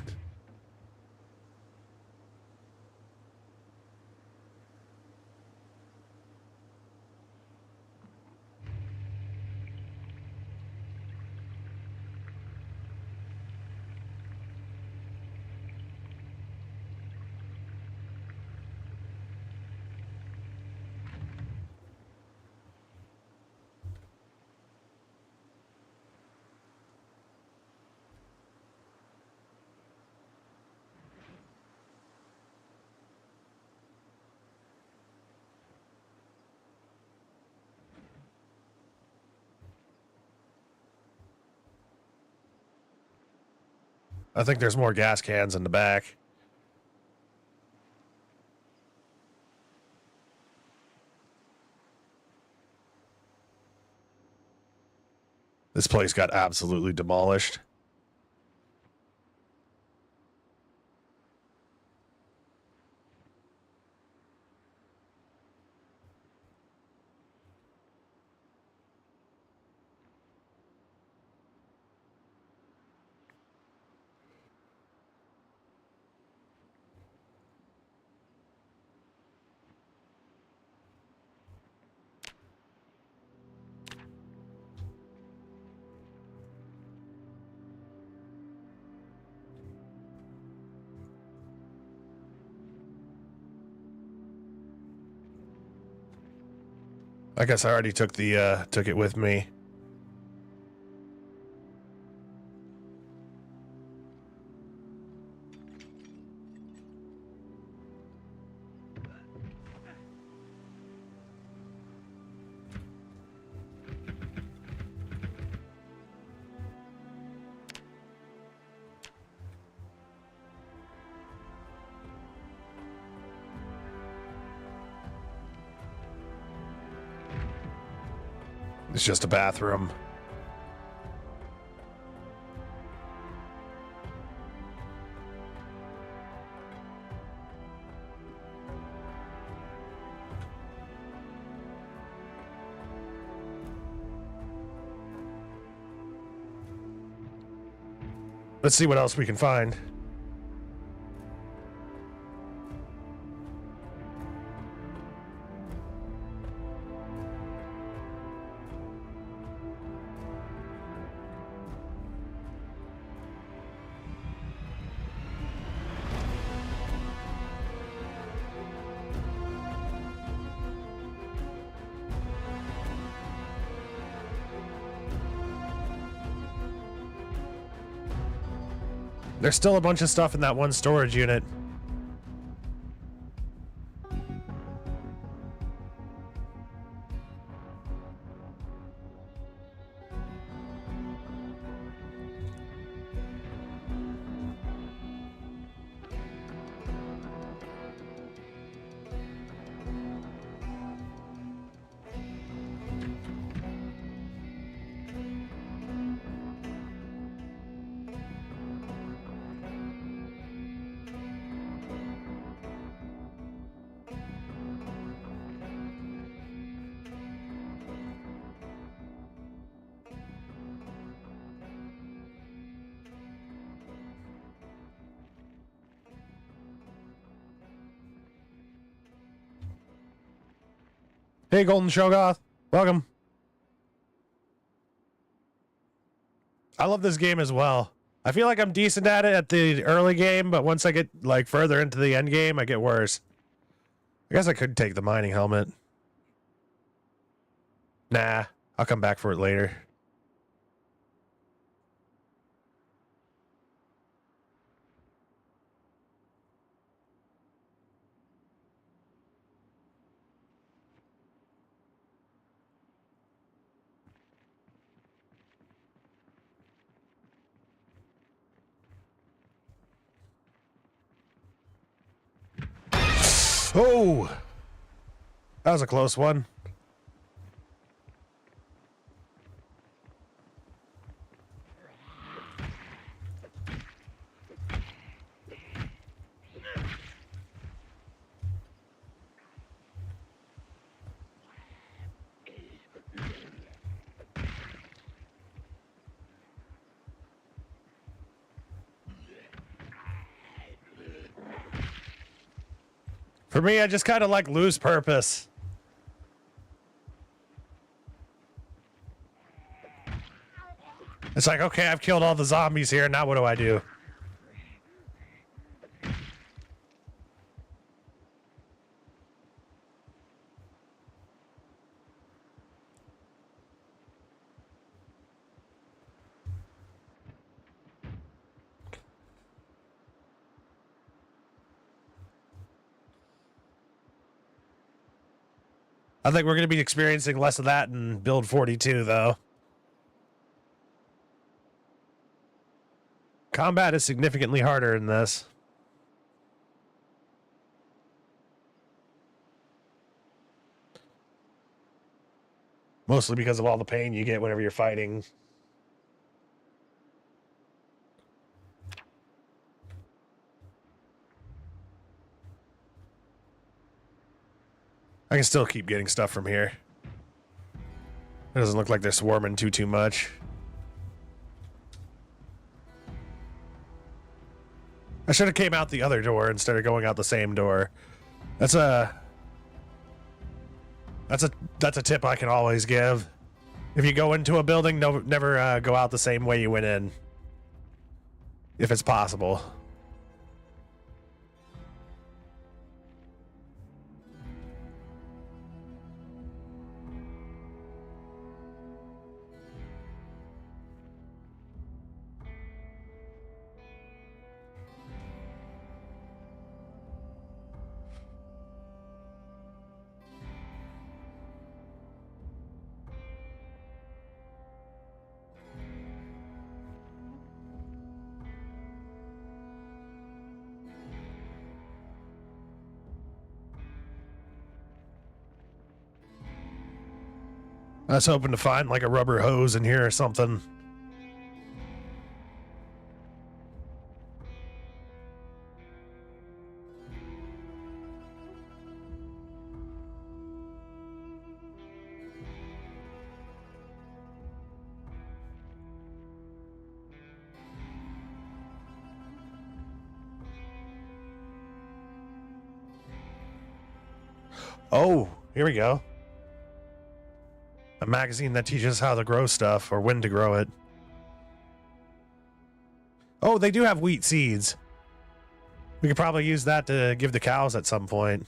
I think there's more gas cans in the back. This place got absolutely demolished. I guess I already took it with me. It's just a bathroom. Let's see what else we can find. There's still a bunch of stuff in that one storage unit. Hey, Golden Shogoth. Welcome. I love this game as well. I feel like I'm decent at it at the early game, but once I get like further into the end game, I get worse. I guess I could take the mining helmet. Nah, I'll come back for it later. Oh, that was a close one. For me, I just kind of like lose purpose. It's like, okay, I've killed all the zombies here. Now what do I do? I think we're going to be experiencing less of that in build 42, though. Combat is significantly harder in this. Mostly because of all the pain you get whenever you're fighting. I can still keep getting stuff from here. It doesn't look like they're swarming too much. I should have came out the other door instead of going out the same door. That's a tip I can always give. If you go into a building, never go out the same way you went in. If it's possible. I was hoping to find like a rubber hose in here or something. Oh, here we go. A magazine that teaches how to grow stuff or when to grow it. Oh, they do have wheat seeds. We could probably use that to give the cows at some point.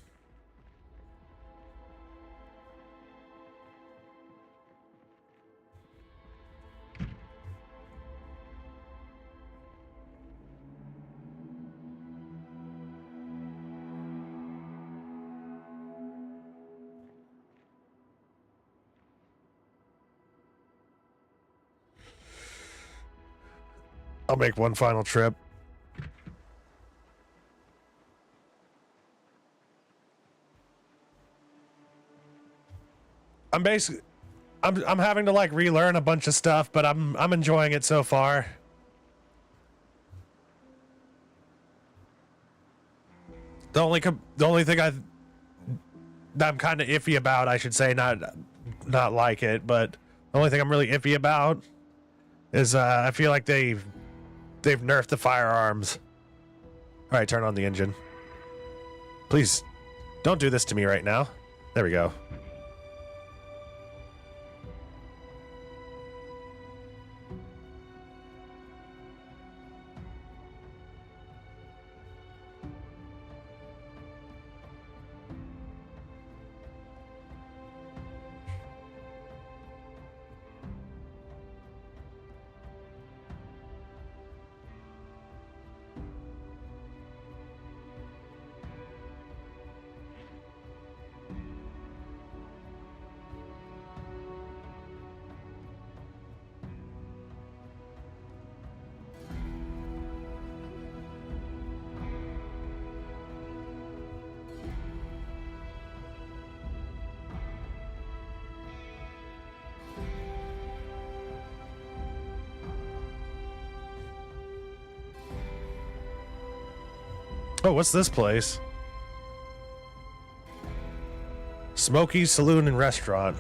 I'll make one final trip. I'm having to like relearn a bunch of stuff, but I'm enjoying it so far. The only thing that I'm kind of iffy about, I should say, not like it, but the only thing I'm really iffy about is I feel like they've nerfed the firearms. All right, turn on the engine. Please, don't do this to me right now. There we go. Oh, what's this place? Smokey's Saloon and Restaurant.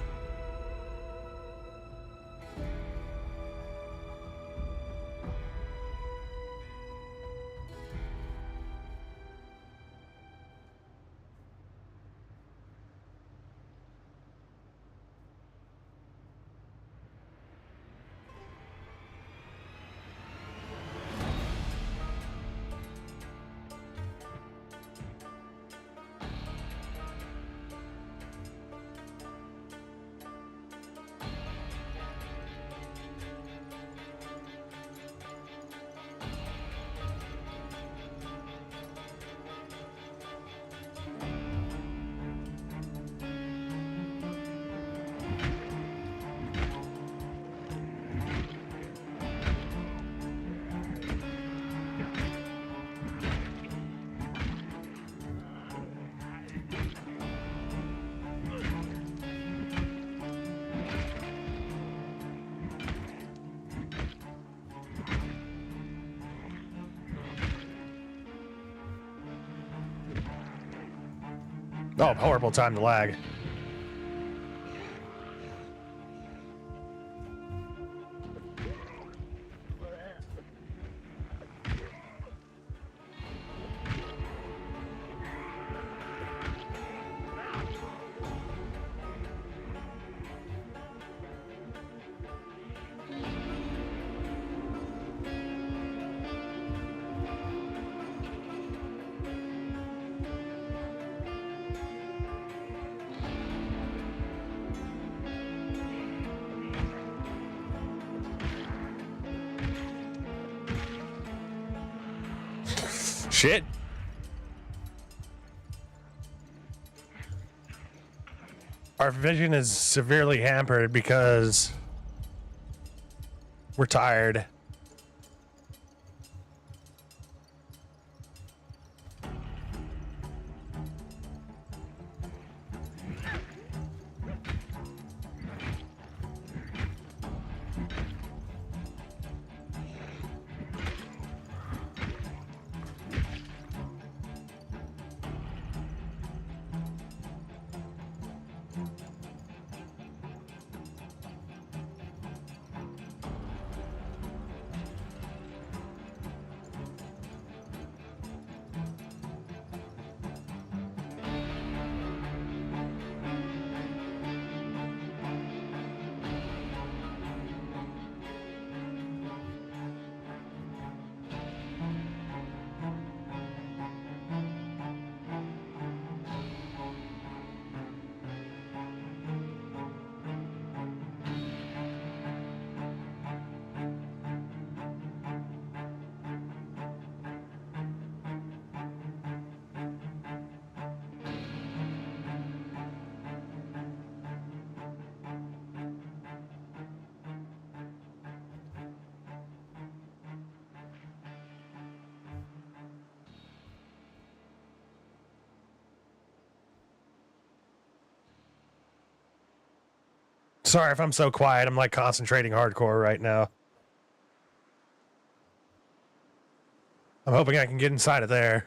Oh, horrible time to lag. Shit. Our vision is severely hampered because we're tired. Sorry if I'm so quiet. I'm like concentrating hardcore right now. I'm hoping I can get inside of there.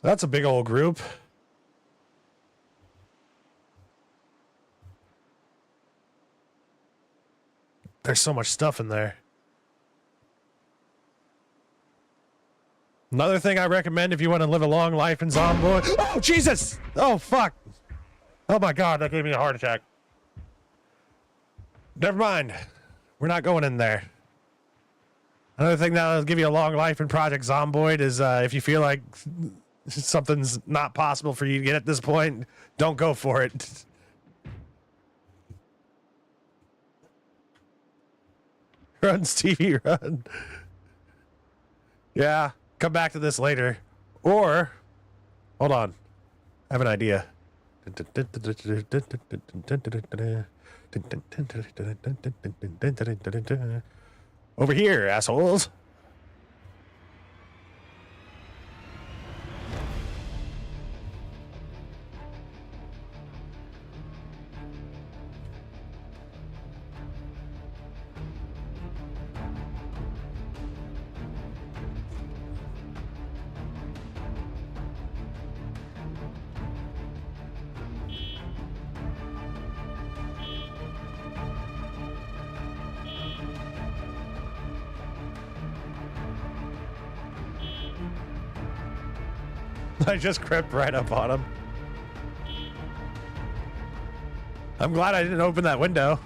That's a big old group. There's so much stuff in there. Another thing I recommend if you want to live a long life in Zomboid. Oh, Jesus! Oh, fuck. Oh, my God. That gave me a heart attack. Never mind. We're not going in there. Another thing that'll give you a long life in Project Zomboid is if you feel like something's not possible for you to get at this point, don't go for it. Run, Stevie, run. Yeah, come back to this later. Or, hold on. I have an idea. Over here, assholes. I just crept right up on him. I'm glad I didn't open that window.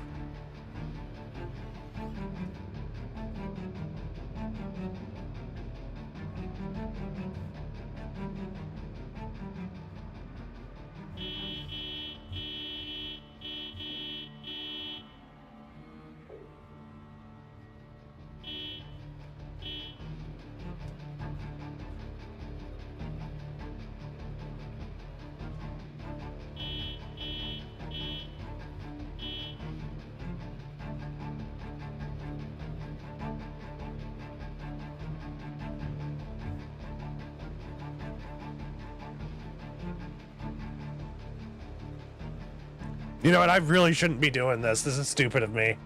You know what? I really shouldn't be doing this. This is stupid of me.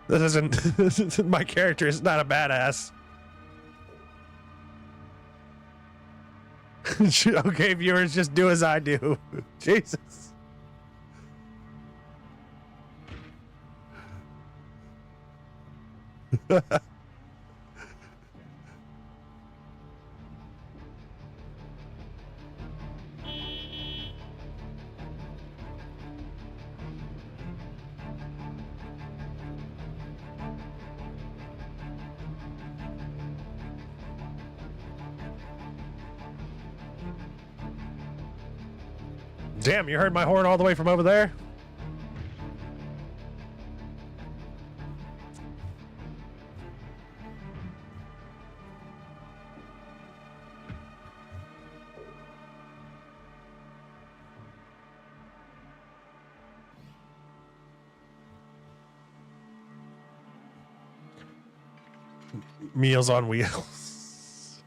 This isn't... my character is not a badass. Okay, viewers, just do as I do. Jesus. Damn, you heard my horn all the way from over there? Meals on wheels.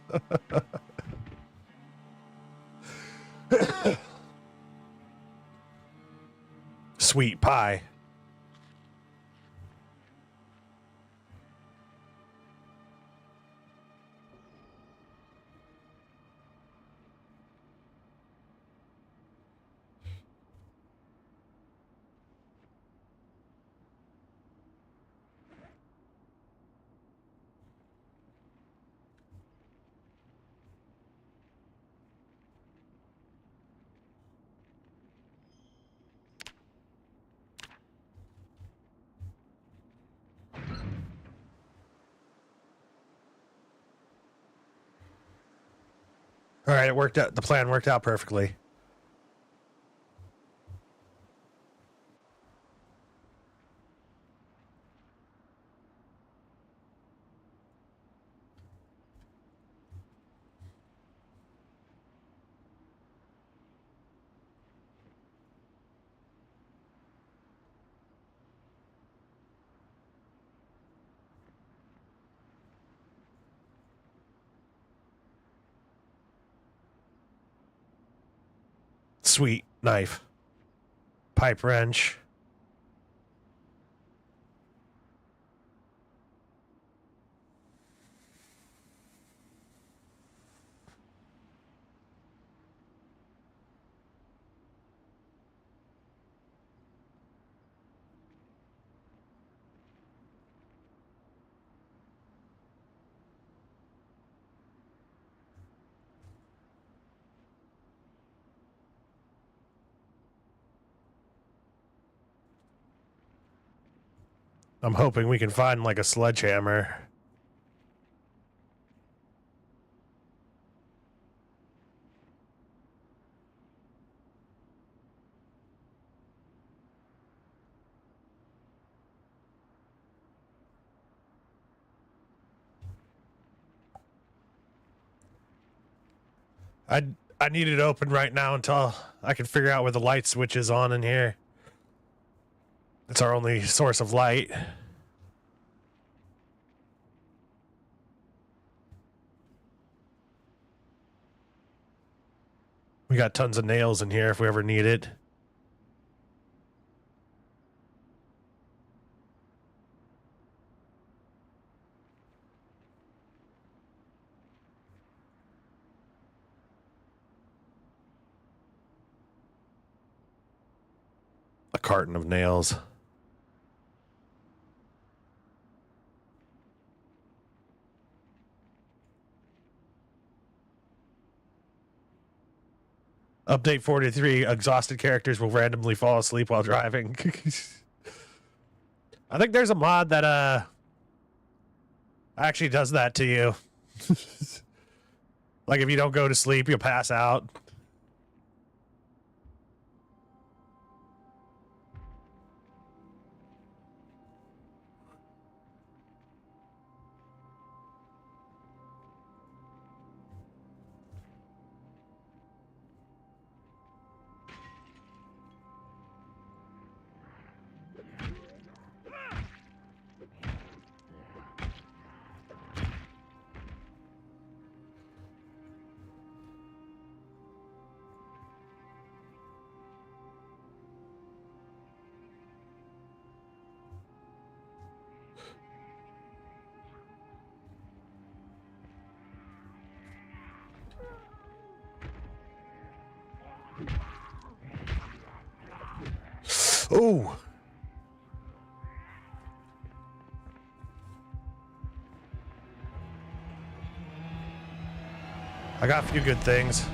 Sweet pie. All right, it worked out. The plan worked out perfectly. Sweet knife. Pipe wrench. I'm hoping we can find like a sledgehammer. I need it open right now until I can figure out where the light switch is on in here. It's our only source of light. We got tons of nails in here if we ever need it. A carton of nails. Update 43, exhausted characters will randomly fall asleep while driving. I think there's a mod that actually does that to you. Like if you don't go to sleep, you'll pass out. Ooh. I got a few good things.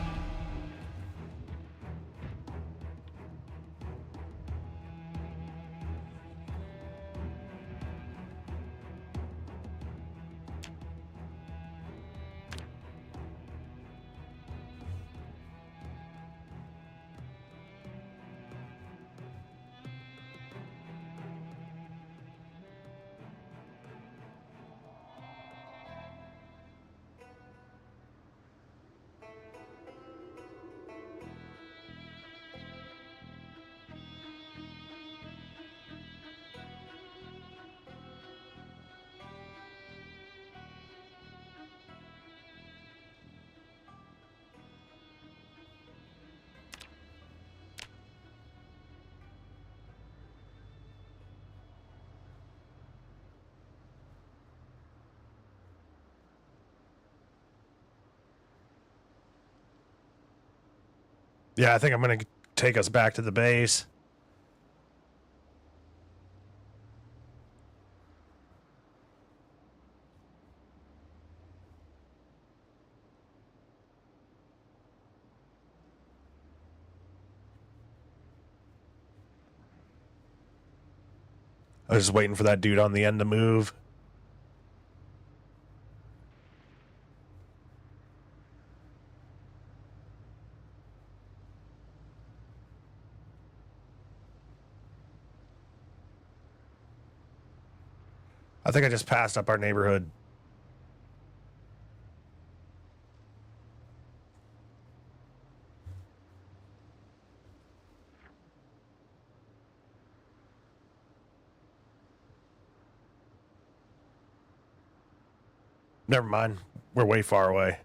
Yeah, I think I'm going to take us back to the base. I was just waiting for that dude on the end to move. I think I just passed up our neighborhood. Never mind. We're way far away.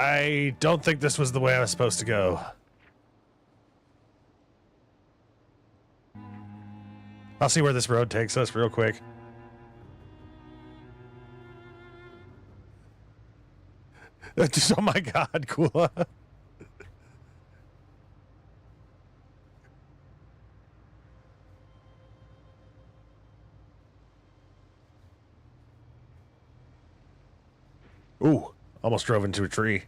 I don't think this was the way I was supposed to go. I'll see where this road takes us real quick. Oh my god, Kula. Ooh, almost drove into a tree.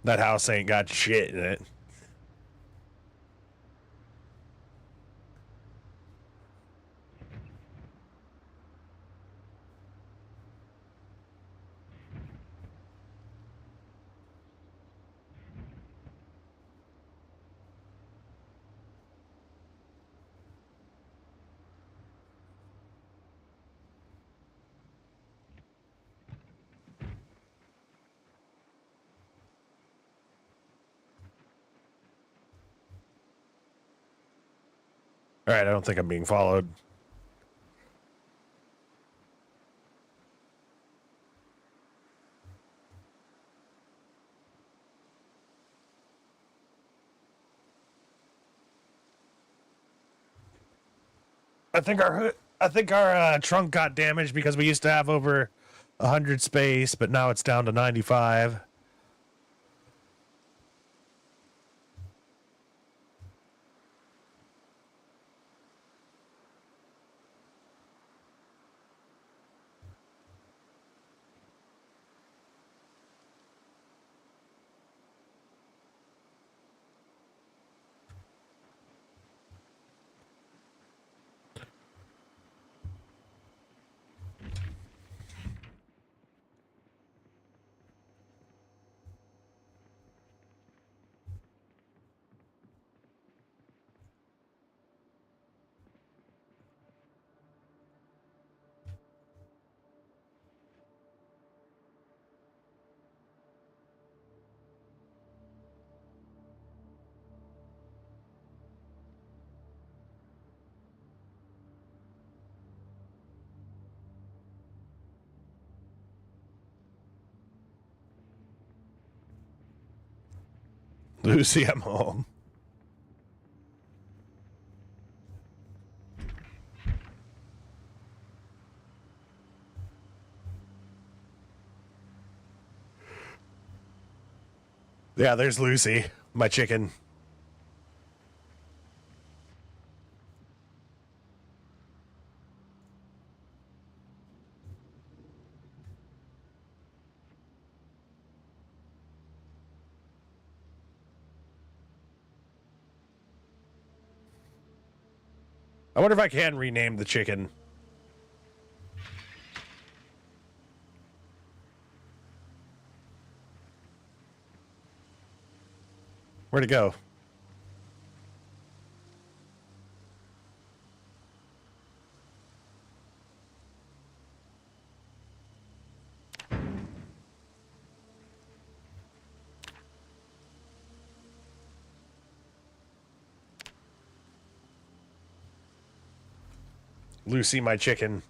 That house ain't got shit in it. All right, I don't think I'm being followed. I think our trunk got damaged because we used to have over 100 space, but now it's down to 95. Lucy, I'm home. Yeah, there's Lucy, my chicken. I wonder if I can rename the chicken. Where'd it go? Lucy, my chicken.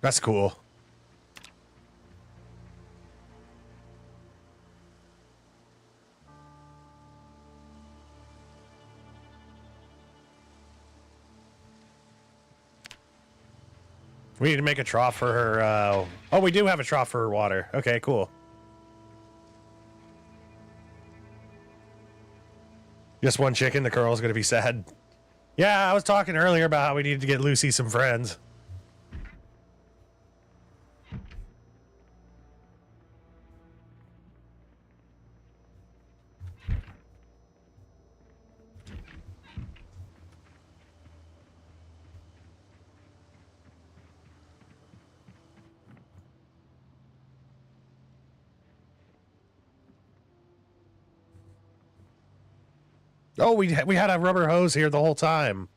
That's cool. We need to make a trough for her. Oh, we do have a trough for her water. Okay, cool. Just one chicken. The girl's gonna be sad. Yeah, I was talking earlier about how we needed to get Lucy some friends. Oh, we had a rubber hose here the whole time.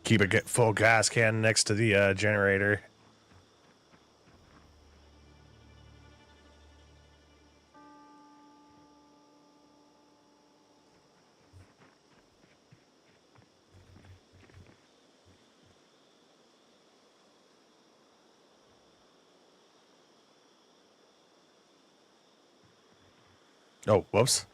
Keep a full gas can next to the generator. Oh, whoops.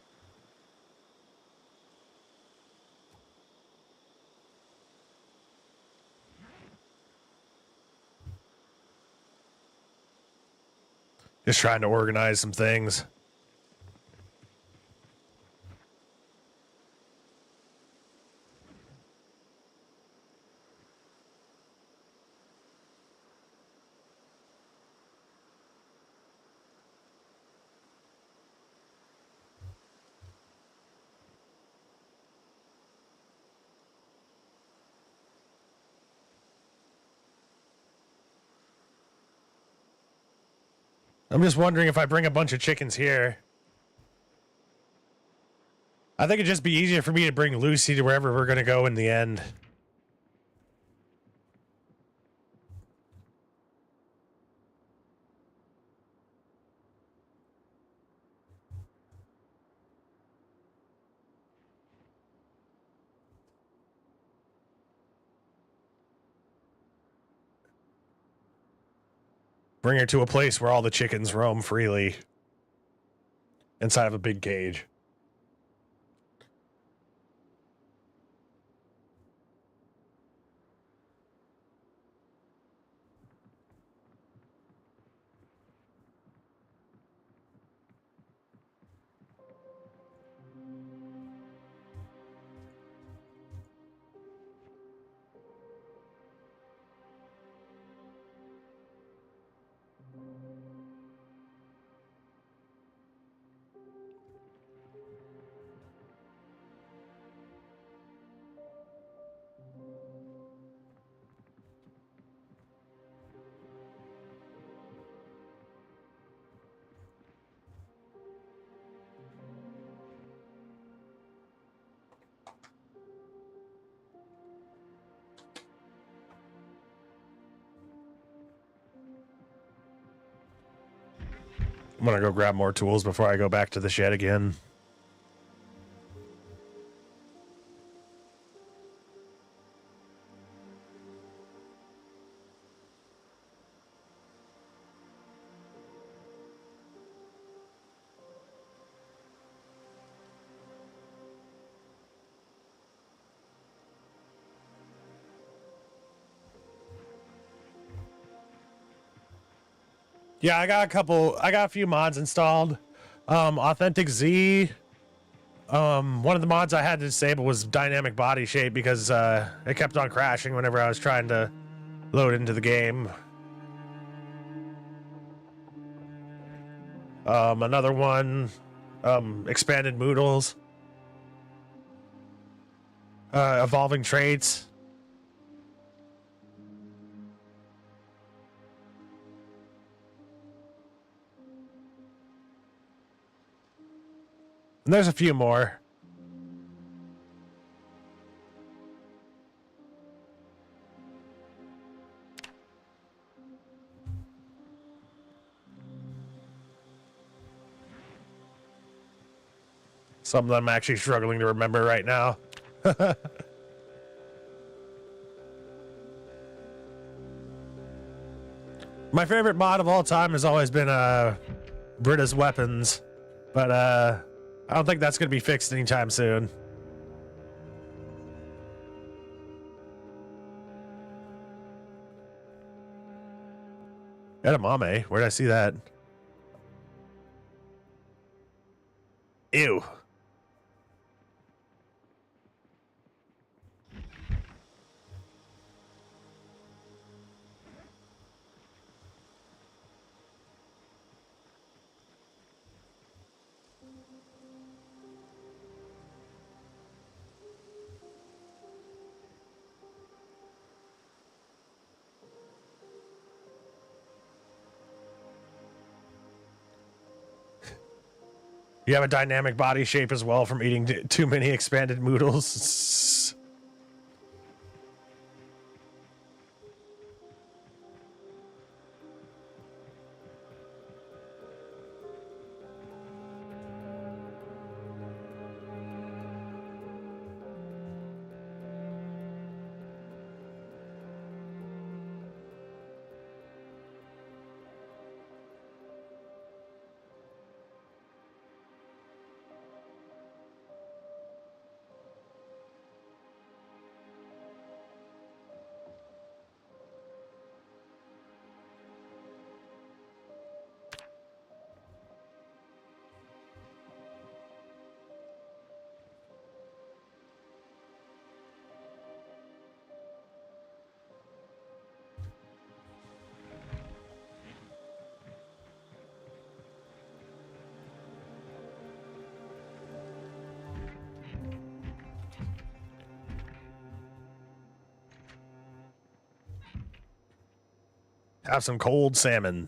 Just trying to organize some things. I'm just wondering if I bring a bunch of chickens here. I think it'd just be easier for me to bring Lucy to wherever we're going to go in the end. Bring her to a place where all the chickens roam freely. Inside of a big cage. I'm gonna go grab more tools before I go back to the shed again. Yeah, I got a few mods installed. Authentic Z. One of the mods I had to disable was dynamic body shape because it kept on crashing whenever I was trying to load into the game. Another one, expanded moodles. Evolving traits. And there's a few more. Some of them I'm actually struggling to remember right now. My favorite mod of all time has always been Britta's weapons, but I don't think that's going to be fixed anytime soon. Edamame? Where did I see that? Ew. You have a dynamic body shape as well from eating too many expanded moodles. Have some cold salmon.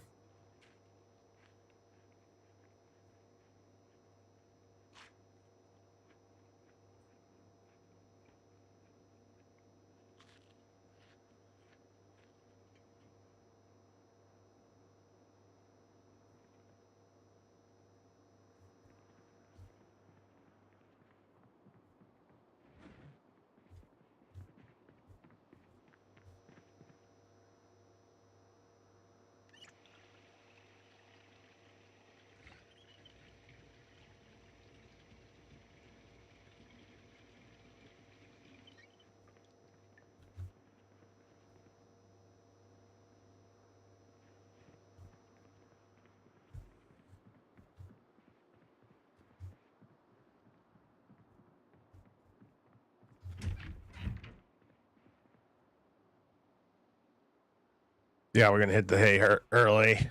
Yeah, we're gonna hit the hay early.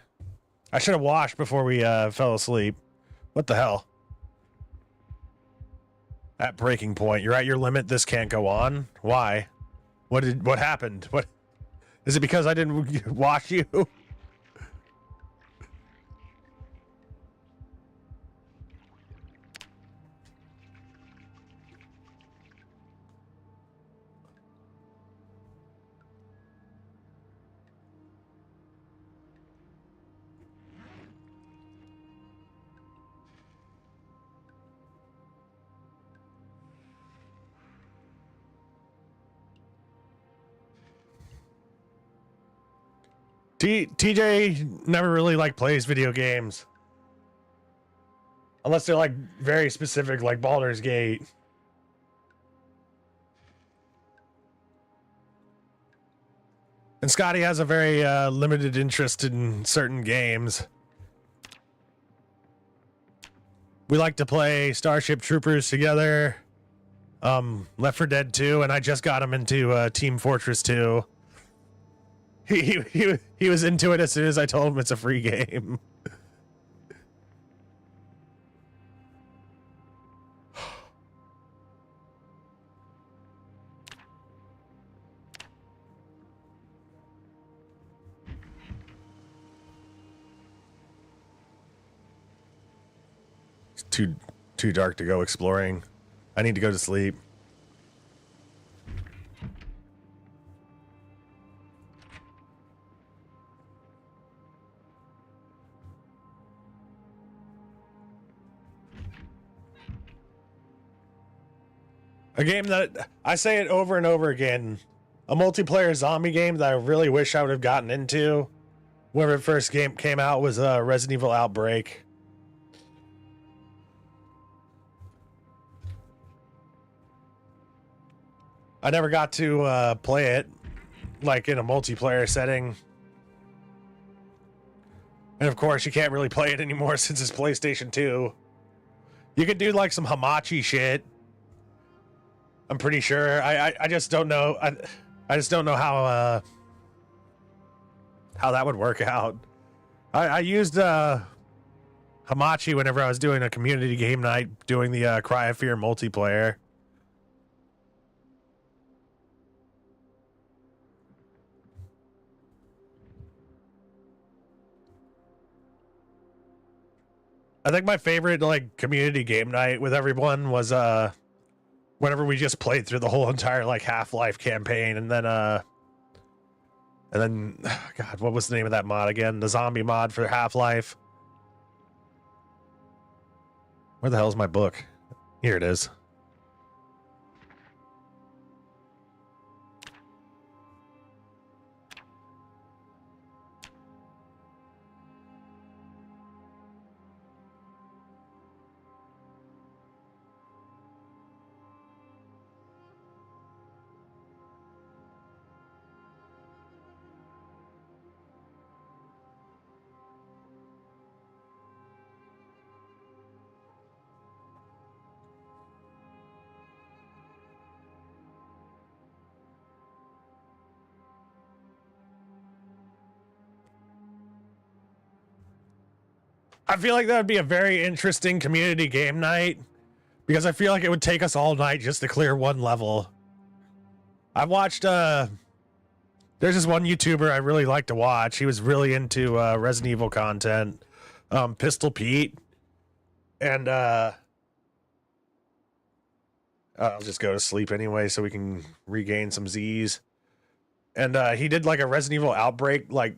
I should have washed before we fell asleep. What the hell? At breaking point, you're at your limit. This can't go on. Why? What happened? What is it? Because I didn't wash you? TJ never really like plays video games. Unless they're like very specific, like Baldur's Gate. And Scotty has a very limited interest in certain games. We like to play Starship Troopers together. Left 4 Dead 2, and I just got him into Team Fortress 2. He was into it as soon as I told him it's a free game. It's too dark to go exploring. I need to go to sleep. A game that I say it over and over again, a multiplayer zombie game that I really wish I would have gotten into whenever the first game came out was Resident Evil Outbreak. I never got to play it like in a multiplayer setting. And of course, you can't really play it anymore since it's PlayStation 2. You could do like some Hamachi shit. I'm pretty sure. I just don't know. I just don't know how that would work out. I used Hamachi whenever I was doing a community game night, doing the Cry of Fear multiplayer. I think my favorite like community game night with everyone was whenever we just played through the whole entire like Half-Life campaign, and then God, what was the name of that mod again? The zombie mod for Half-Life. Where the hell is my book? Here it is. I feel like that would be a very interesting community game night, because I feel like it would take us all night just to clear one level. I've watched, there's this one YouTuber I really like to watch. He was really into Resident Evil content, Pistol Pete, and I'll just go to sleep anyway so we can regain some Z's. And he did like a Resident Evil Outbreak like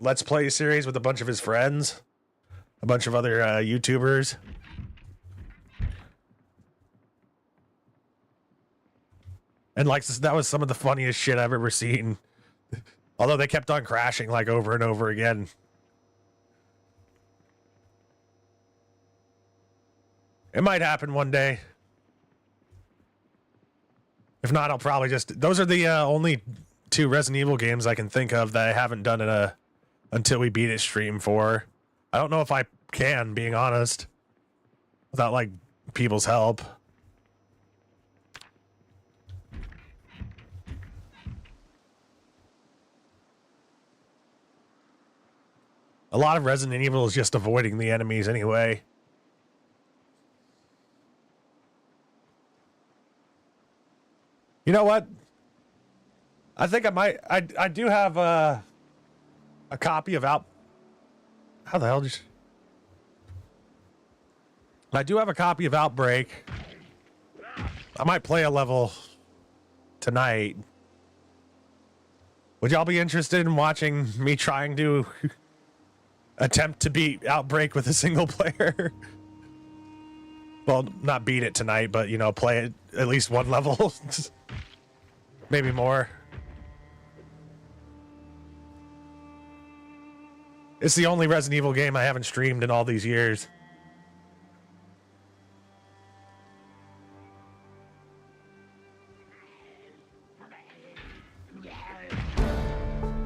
Let's Play series with a bunch of his friends. A bunch of other YouTubers. And like that was some of the funniest shit I've ever seen. Although they kept on crashing like over and over again. It might happen one day. If not, I'll probably just... Those are the only 2 Resident Evil games I can think of that I haven't done in until we beat it stream for. I don't know if I can, being honest, without like people's help. A lot of Resident Evil is just avoiding the enemies anyway. You know what? I think I might... I do have a copy of How the hell did I do have a copy of Outbreak. I might play a level tonight. Would y'all be interested in watching me trying to attempt to beat Outbreak with a single player? Well, not beat it tonight, but, you know, play it at least one level. Maybe more. It's the only Resident Evil game I haven't streamed in all these years.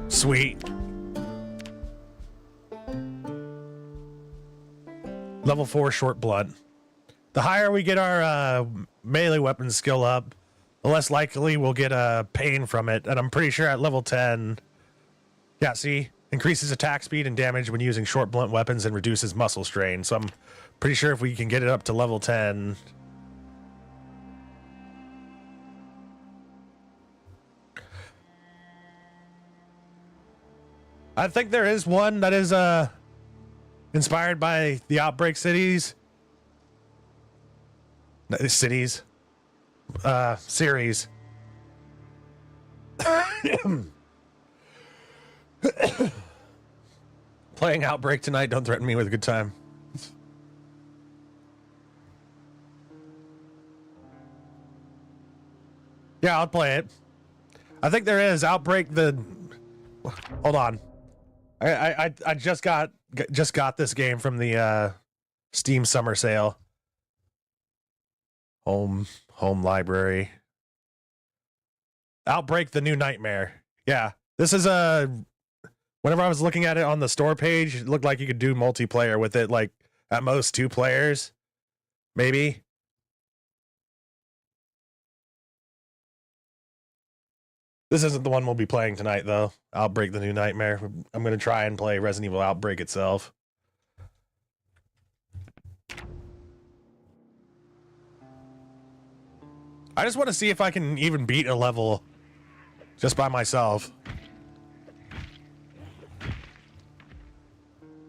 Sweet. Level 4 short blunt. The higher we get our melee weapon skill up, the less likely we'll get pain from it. And I'm pretty sure at level 10, yeah, see, increases attack speed and damage when using short blunt weapons and reduces muscle strain. So I'm pretty sure if we can get it up to level 10. I think there is one that is inspired by the Outbreak series. Series. Playing Outbreak tonight, don't threaten me with a good time. Yeah, I'll play it. I think there is Outbreak the... Hold on. I just got this game from the Steam summer sale. Home library. Outbreak the New Nightmare. Yeah. This is whenever I was looking at it on the store page, it looked like you could do multiplayer with it, like at most 2 players. Maybe. This isn't the one we'll be playing tonight, though. Outbreak the New Nightmare. I'm going to try and play Resident Evil Outbreak itself. I just want to see if I can even beat a level just by myself.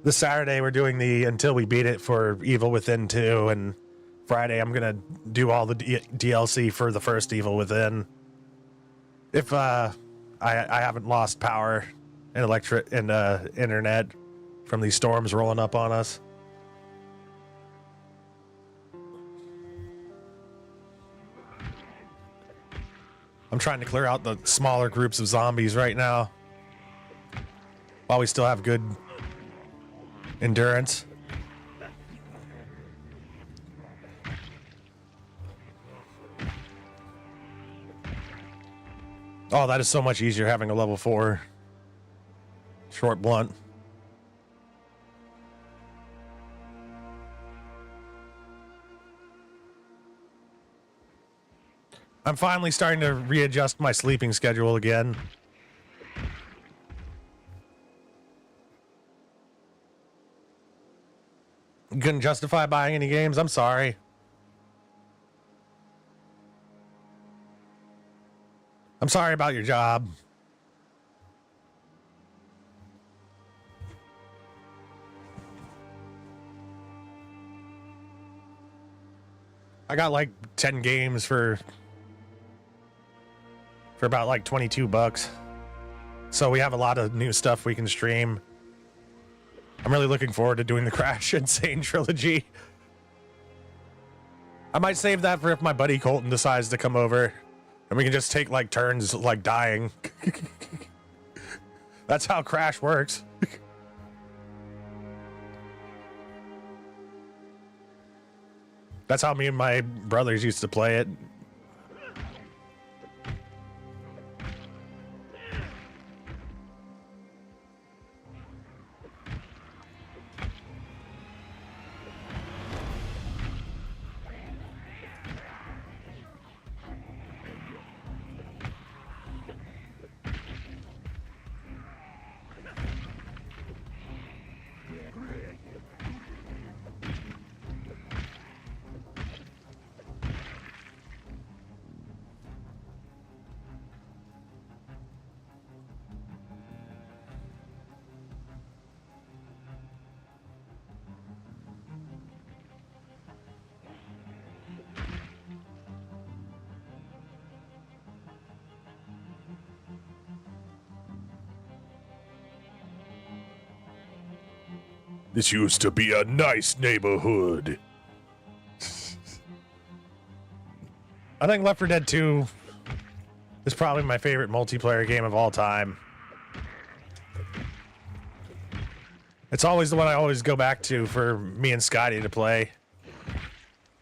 This Saturday, we're doing the Until We Beat It for Evil Within 2, and Friday, I'm going to do all the DLC for the first Evil Within. If I haven't lost power and electric and internet from these storms rolling up on us. I'm trying to clear out the smaller groups of zombies right now while we still have good endurance. Oh, that is so much easier having a level 4 short blunt. I'm finally starting to readjust my sleeping schedule again. Couldn't justify buying any games? I'm sorry. I'm sorry about your job. I got like 10 games for about like $22. So we have a lot of new stuff we can stream. I'm really looking forward to doing the Crash Insane trilogy. I might save that for if my buddy Colton decides to come over and we can just take like turns like dying. That's how Crash works. That's how me and my brothers used to play it. This used to be a nice neighborhood. I think Left 4 Dead 2 is probably my favorite multiplayer game of all time. It's always the one I always go back to for me and Scotty to play.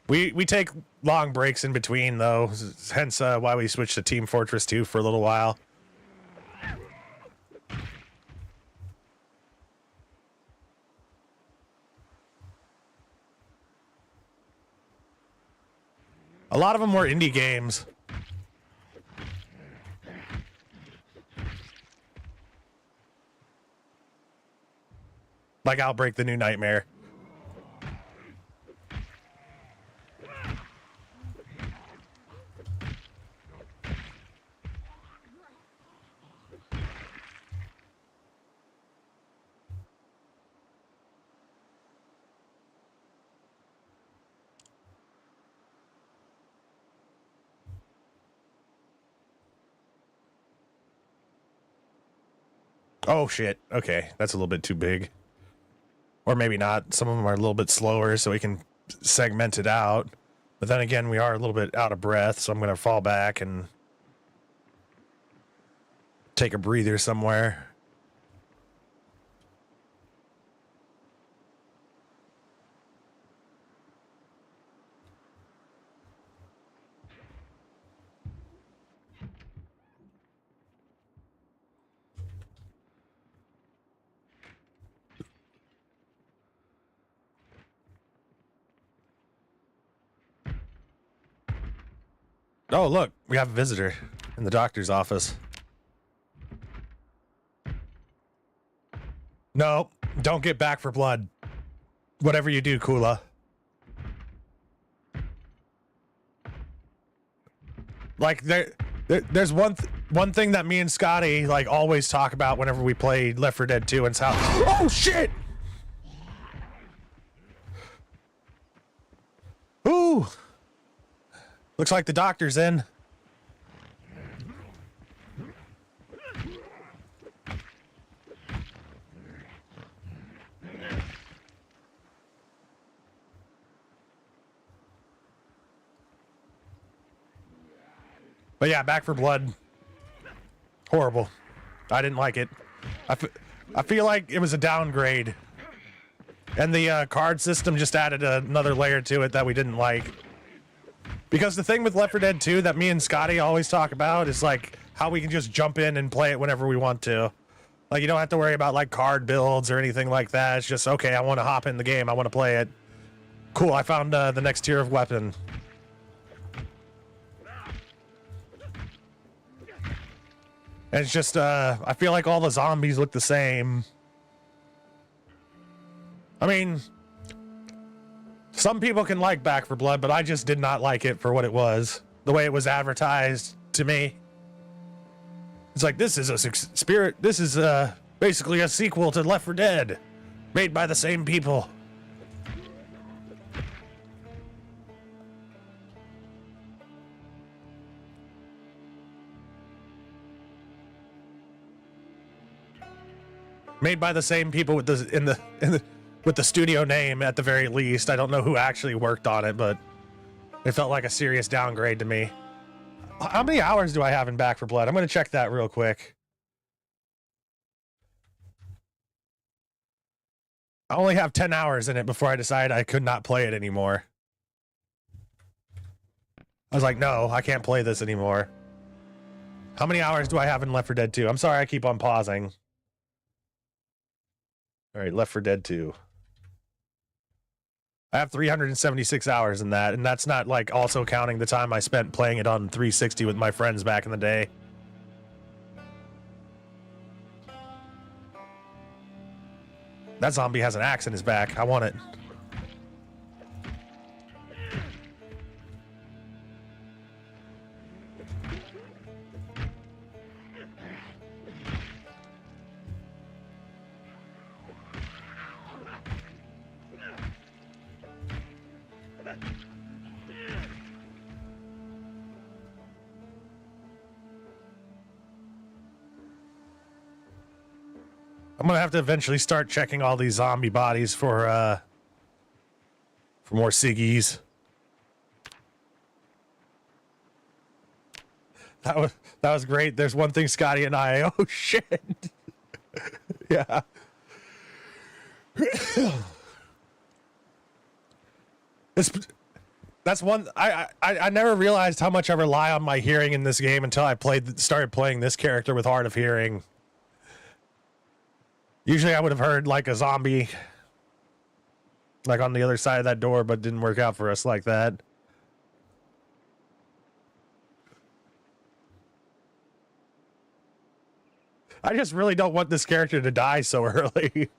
We take long breaks in between, though, hence why we switched to Team Fortress 2 for a little while. A lot of them were indie games. Like Outbreak the New Nightmare. Oh shit, okay, that's a little bit too big. Or maybe not. Some of them are a little bit slower, so we can segment it out. But then again, we are a little bit out of breath, so I'm going to fall back and take a breather somewhere. Oh, look, we have a visitor in the doctor's office. No, don't get back for blood. Whatever you do, Kula. Like, there's one thing that me and Scotty, like, always talk about whenever we play Left 4 Dead 2, and it's how... Oh, shit! Ooh! Looks like the doctor's in. But yeah, Back for Blood. Horrible. I didn't like it. I feel like it was a downgrade. And the card system just added another layer to it that we didn't like. Because the thing with Left 4 Dead 2 that me and Scotty always talk about is like how we can just jump in and play it whenever we want to. Like, you don't have to worry about like card builds or anything like that. It's just, okay, I want to hop in the game. I want to play it. Cool, I found the next tier of weapon. And it's just, I feel like all the zombies look the same. I mean, some people can like Back for Blood, but I just did not like it for what it was. The way it was advertised to me. It's like, this is this is basically a sequel to Left 4 Dead. Made by the same people. Made by the same people with with the studio name at the very least. I don't know who actually worked on it, but it felt like a serious downgrade to me. How many hours do I have in Back for Blood? I'm going to check that real quick. I only have 10 hours in it before I decided I could not play it anymore. I was like, no, I can't play this anymore. How many hours do I have in Left 4 Dead 2? I'm sorry I keep on pausing. All right, Left 4 Dead 2. I have 376 hours in that, and that's not like also counting the time I spent playing it on 360 with my friends back in the day. That zombie has an axe in his back. I want it. I'm gonna have to eventually start checking all these zombie bodies for more Siggies. That was great. There's one thing Scotty and I. Oh shit. Yeah. That's one I never realized how much I rely on my hearing in this game until I started playing this character with hard of hearing. Usually I would have heard like a zombie like on the other side of that door, but it didn't work out for us like that. I just really don't want this character to die so early.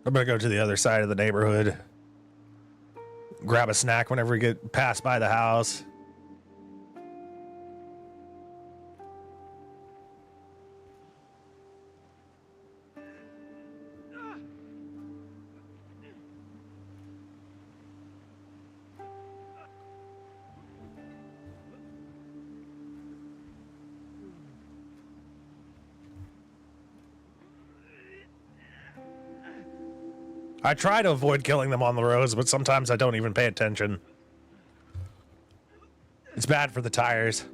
I'm gonna go to the other side of the neighborhood. Grab a snack whenever we get passed by the house. I try to avoid killing them on the roads, but sometimes I don't even pay attention. It's bad for the tires.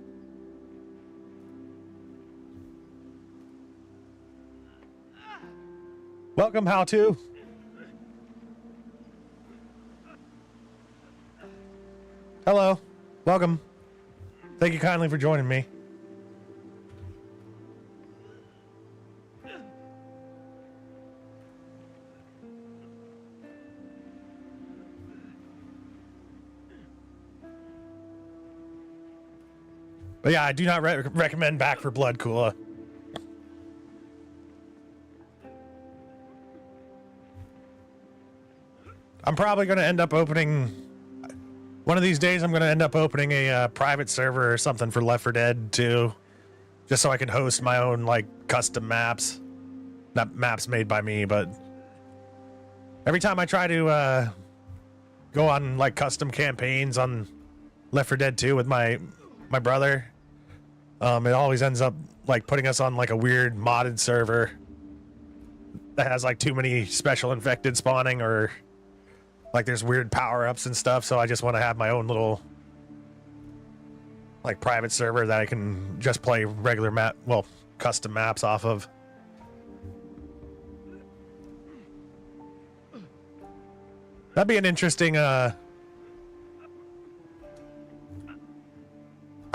Welcome, How To. Hello. Welcome. Thank you kindly for joining me. But yeah, I do not recommend Back for Blood, Kula. I'm probably going to end up opening... One of these days, I'm going to end up opening a private server or something for Left 4 Dead 2. Just so I can host my own, like, custom maps. Not maps made by me, but... Every time I try to go on, like, custom campaigns on Left 4 Dead 2 with my brother... it always ends up like putting us on like a weird modded server that has like too many special infected spawning, or like there's weird power-ups and stuff. So I just want to have my own little like private server that I can just play regular custom maps off of. That'd be an interesting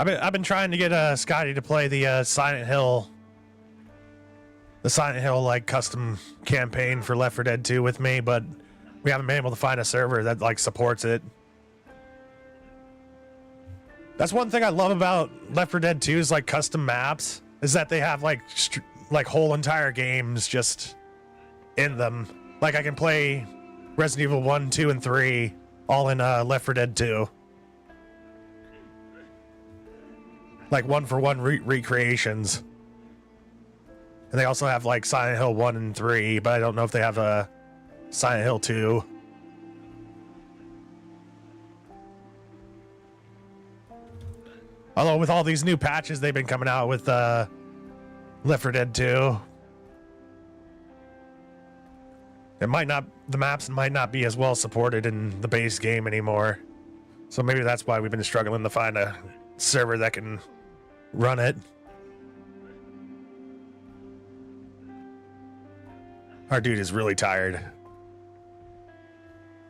I've been trying to get Scotty to play the Silent Hill like custom campaign for Left 4 Dead 2 with me, but we haven't been able to find a server that like supports it. That's one thing I love about Left 4 Dead 2's like custom maps, is that they have like whole entire games just in them. Like I can play Resident Evil 1, 2, and 3 all in Left 4 Dead 2. Like one-for-one recreations. And they also have like Silent Hill 1 and 3, but I don't know if they have a Silent Hill 2. Although with all these new patches they've been coming out with Left 4 Dead 2, the maps might not be as well supported in the base game anymore. So maybe that's why we've been struggling to find a server that can run it. Our dude is really tired.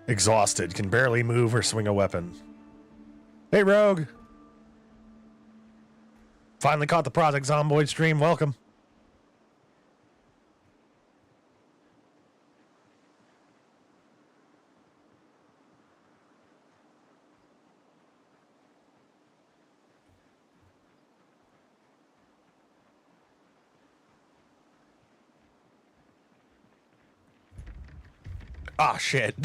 Exhausted, can barely move or swing a weapon. Hey, Rogue. Finally caught the Project Zomboid stream. Welcome. Ah, shit.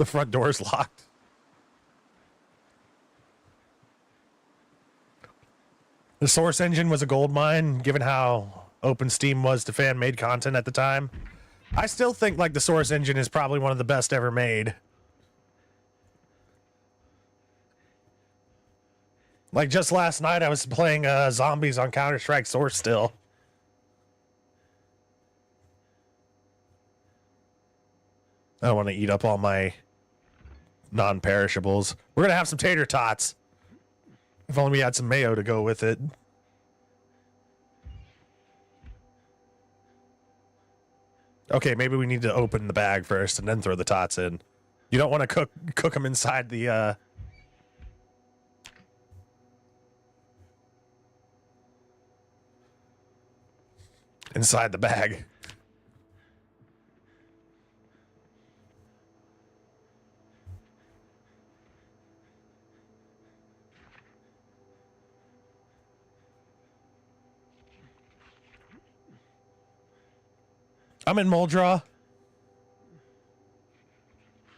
The front door is locked. The Source engine was a gold mine, given how open Steam was to fan-made content at the time. I still think like the Source engine is probably one of the best ever made. Like just last night, I was playing zombies on Counter-Strike Source still. I don't want to eat up all my non-perishables. We're gonna have some tater tots. If only we had some mayo to go with it. Okay, maybe we need to open the bag first and then throw the tots in. You don't want to cook them inside the inside the bag. I'm in Muldraw.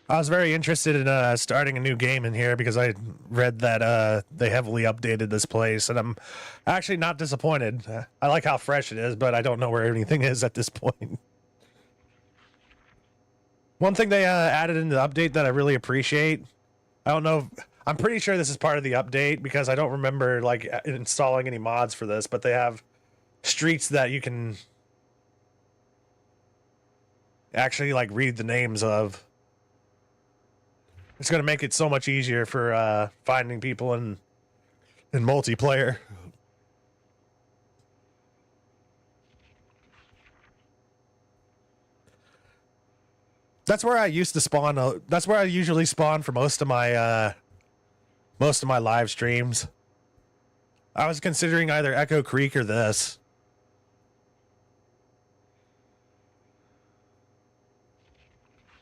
I was very interested in starting a new game in here because I read that they heavily updated this place, and I'm actually not disappointed. I like how fresh it is, but I don't know where anything is at this point. One thing they added in the update that I really appreciate, I don't know, I'm pretty sure this is part of the update because I don't remember like installing any mods for this, but they have streets that you can actually like read the names of. It's going to make it so much easier for finding people in multiplayer. That's where I used to spawn. That's where I usually spawn for most of my live streams. I was considering either Echo Creek or this.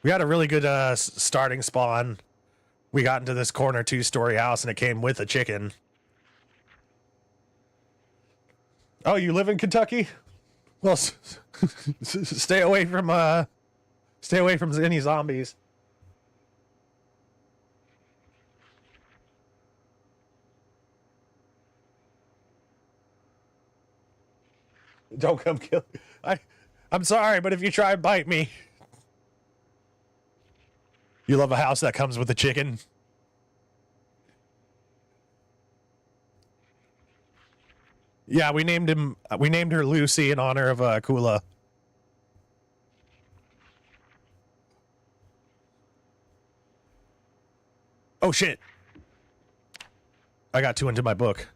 We had a really good starting spawn. We got into this corner 2-story house and it came with a chicken. Oh, you live in Kentucky? Well, stay away from any zombies. Don't come kill me. I'm sorry, but if you try and bite me. You love a house that comes with a chicken? Yeah, we named her Lucy in honor of Kula. Oh shit. I got 2 into my book.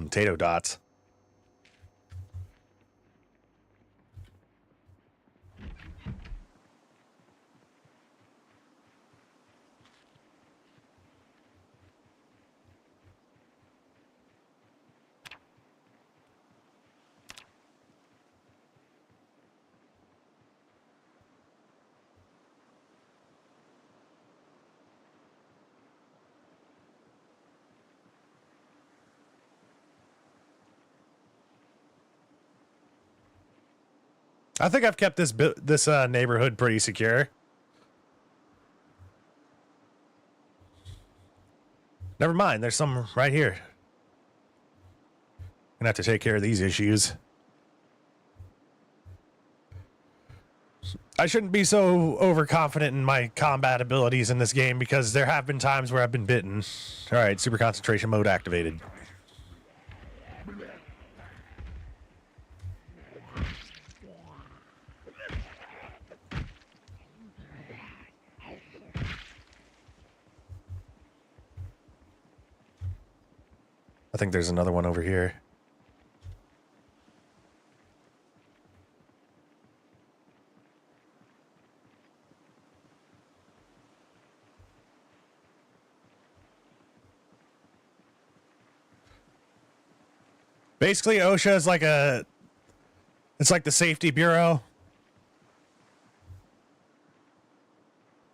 Tato dots. I think I've kept this neighborhood pretty secure. Never mind, there's some right here. Gonna have to take care of these issues. I shouldn't be so overconfident in my combat abilities in this game because there have been times where I've been bitten. All right, super concentration mode activated. I think there's another one over here. Basically, OSHA is like it's like the safety bureau.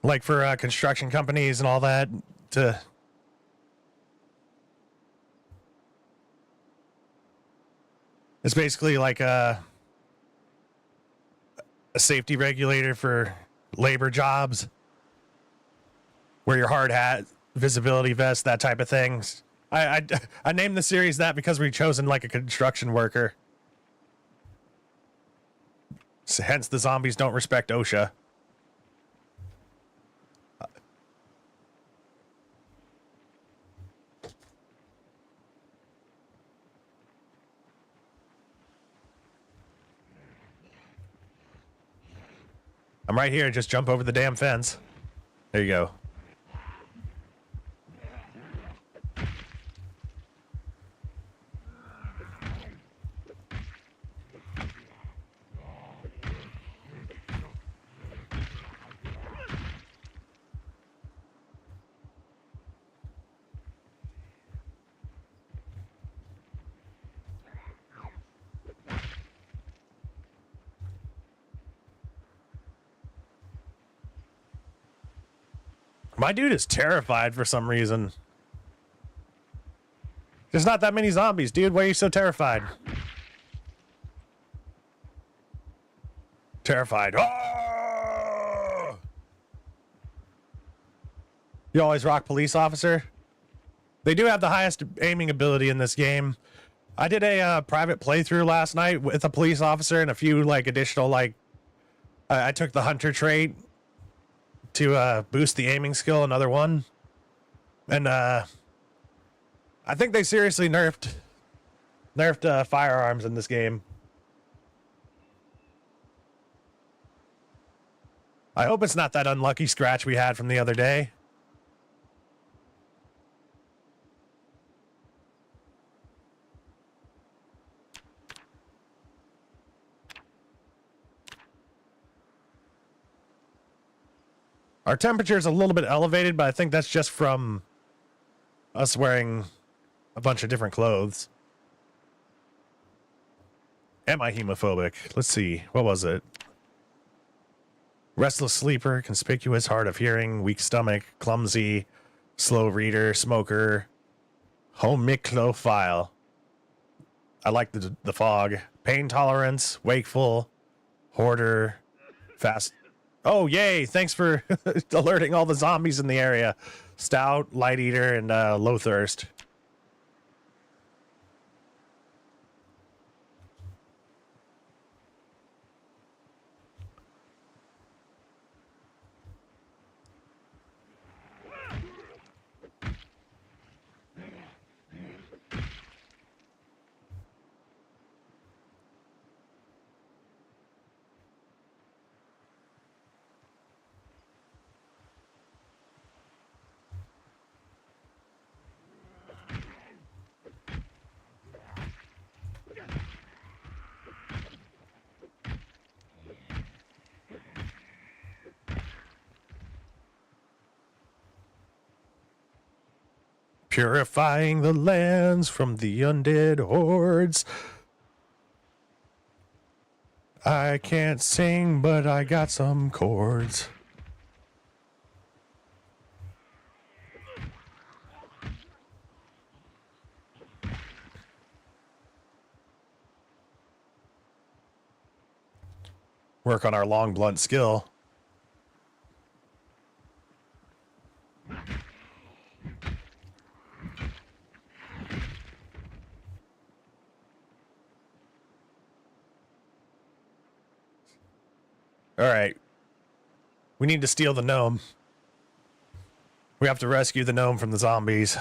Like for construction companies and all that to... It's basically like a safety regulator for labor jobs. wear your hard hat, visibility vest, that type of things. I named the series that because we've chosen like a construction worker. So hence the zombies don't respect OSHA. I'm right here. Just jump over the damn fence. There you go. My dude is terrified for some reason. There's not that many zombies, dude. Why are you so terrified? Terrified. Oh! You always rock police officer? They do have the highest aiming ability in this game. I did a private playthrough last night with a police officer and a few like additional like I took the hunter trait to boost the aiming skill, another one. And I think they seriously nerfed firearms in this game. I hope it's not that unlucky scratch we had from the other day. Our temperature is a little bit elevated, but I think that's just from us wearing a bunch of different clothes. Am I hemophobic? Let's see. What was it? Restless sleeper, conspicuous, hard of hearing, weak stomach, clumsy, slow reader, smoker, homiclophile. I like the fog. Pain tolerance, wakeful, hoarder, fast. Oh, yay. Thanks for alerting all the zombies in the area. Stout, light eater, and low thirst. Purifying the lands from the undead hordes. I can't sing, but I got some chords. Work on our long, blunt skill. All right. We need to steal the gnome. We have to rescue the gnome from the zombies.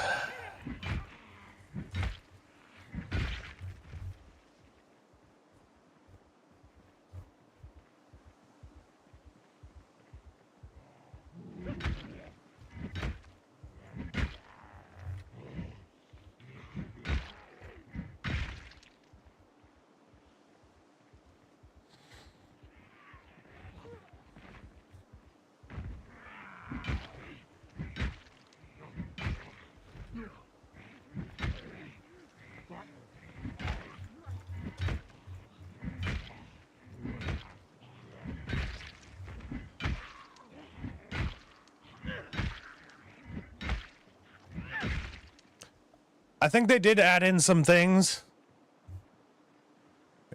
I think they did add in some things.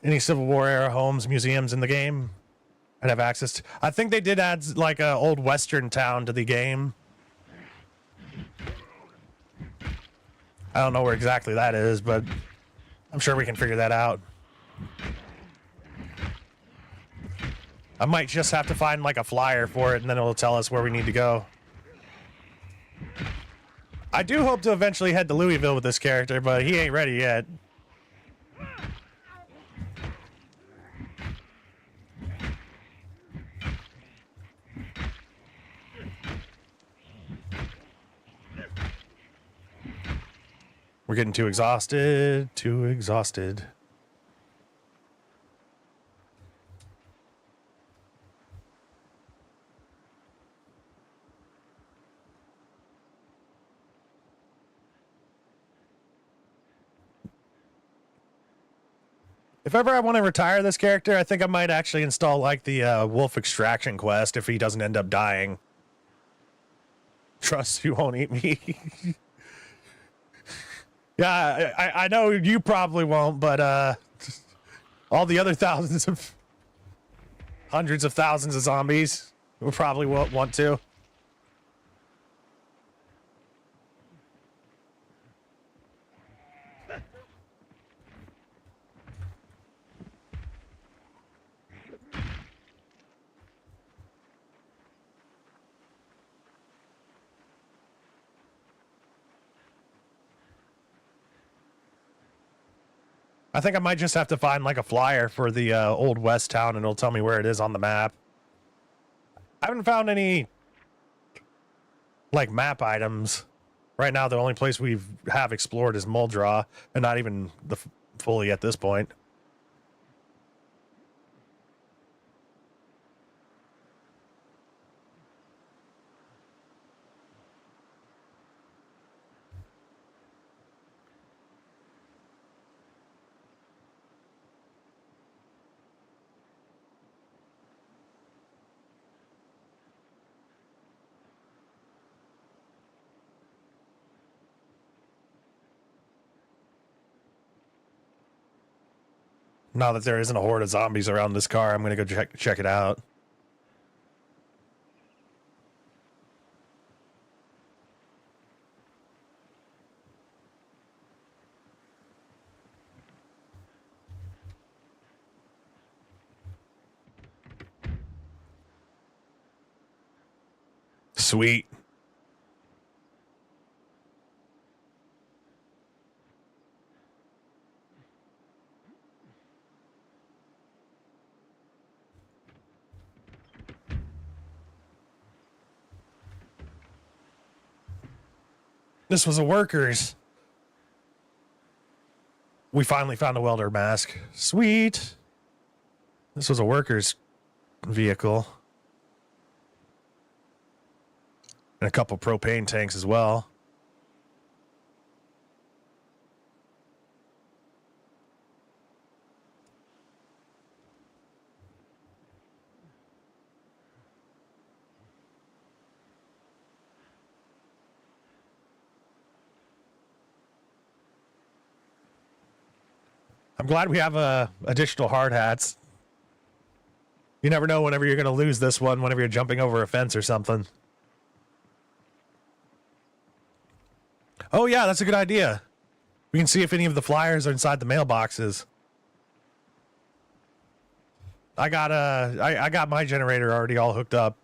Any Civil War era homes, museums in the game, I'd have access to. I think they did add like a old Western town to the game. I don't know where exactly that is, but I'm sure we can figure that out. I might just have to find like a flyer for it, and then it'll tell us where we need to go. I do hope to eventually head to Louisville with this character, but he ain't ready yet. We're getting too exhausted, too exhausted. If ever I want to retire this character, I think I might actually install like the wolf extraction quest if he doesn't end up dying. Trust you won't eat me. Yeah, I know you probably won't, but all the other hundreds of thousands of zombies will probably want to. I think I might just have to find like a flyer for the Old West town, and it'll tell me where it is on the map. I haven't found any like map items. Right now, the only place we have explored is Muldraw, and not even fully at this point. Now that there isn't a horde of zombies around this car, I'm gonna go check it out. Sweet. This was a worker's. We finally found a welder mask. Sweet. This was a worker's vehicle. And a couple propane tanks as well. I'm glad we have additional hard hats. You never know whenever you're going to lose this one, whenever you're jumping over a fence or something. Oh yeah, that's a good idea. We can see if any of the flyers are inside the mailboxes. I got my generator already all hooked up.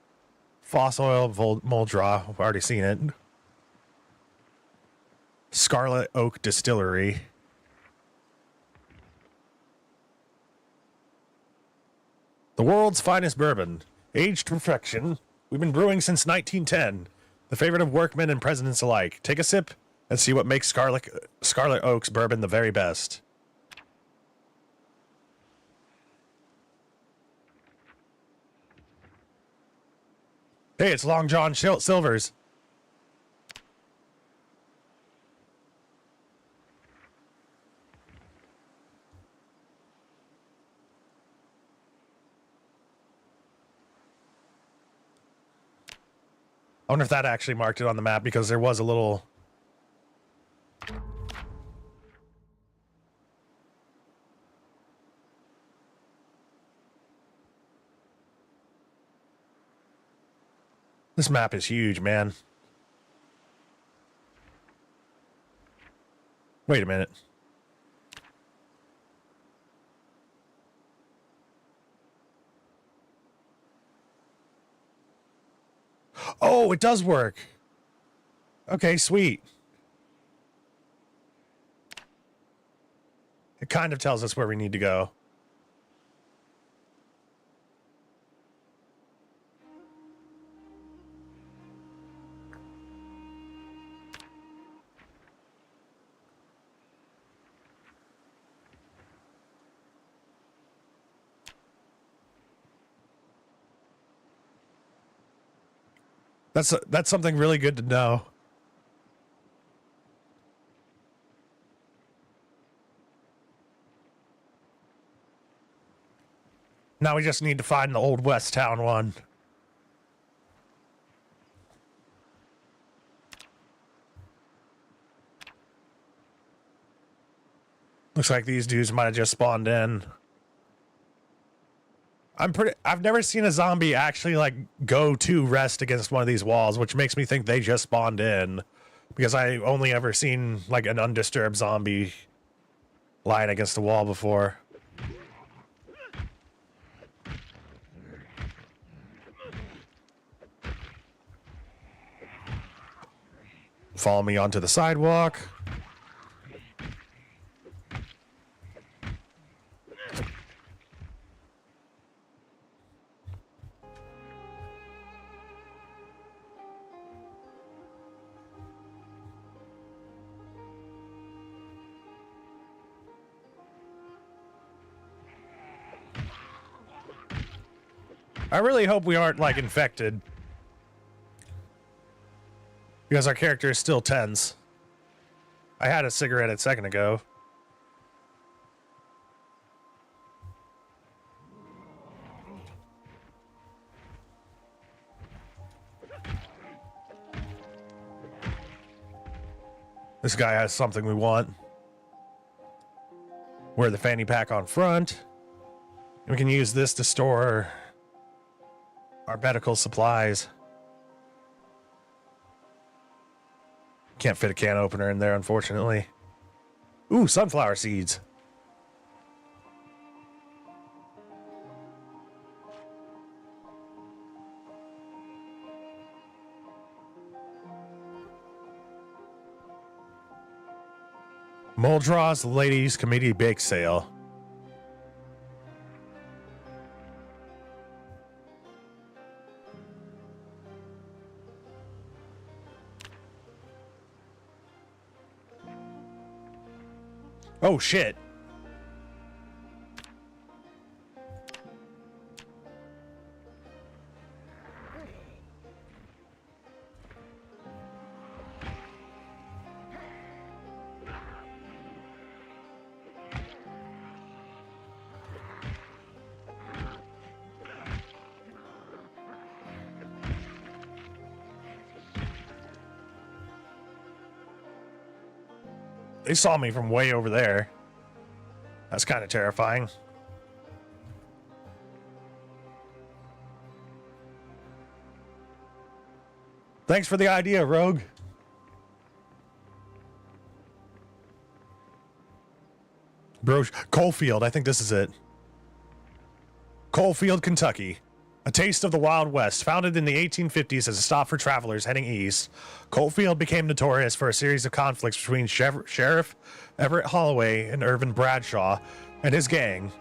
Fossil oil Muldraw. I've already seen it. Scarlet Oak Distillery. The world's finest bourbon, aged to perfection. We've been brewing since 1910. The favorite of workmen and presidents alike. Take a sip and see what makes Scarlet Oak's bourbon the very best. Hey, it's Long John Silver's. I wonder if that actually marked it on the map, because there was a little... This map is huge, man. Wait a minute. Oh, it does work. Okay, sweet. It kind of tells us where we need to go. That's something really good to know. Now we just need to find the old West Town one. Looks like these dudes might have just spawned in. I've never seen a zombie actually like go to rest against one of these walls, which makes me think they just spawned in, because I only ever seen like an undisturbed zombie lying against the wall before. Follow me onto the sidewalk. I really hope we aren't, like, infected. Because our character is still tense. I had a cigarette a second ago. This guy has something we want. Wear the fanny pack on front. And we can use this to store our medical supplies. Can't fit a can opener in there, unfortunately. Ooh, sunflower seeds. Muldraw's Ladies Committee Bake Sale. Oh, shit. They saw me from way over there. That's kind of terrifying. Thanks for the idea, Rogue. Bro, Coalfield, I think this is it. Coalfield, Kentucky. A taste of the Wild West. Founded in the 1850s as a stop for travelers heading east, Coalfield became notorious for a series of conflicts between Sheriff Everett Holloway and Irvin Bradshaw and his gang.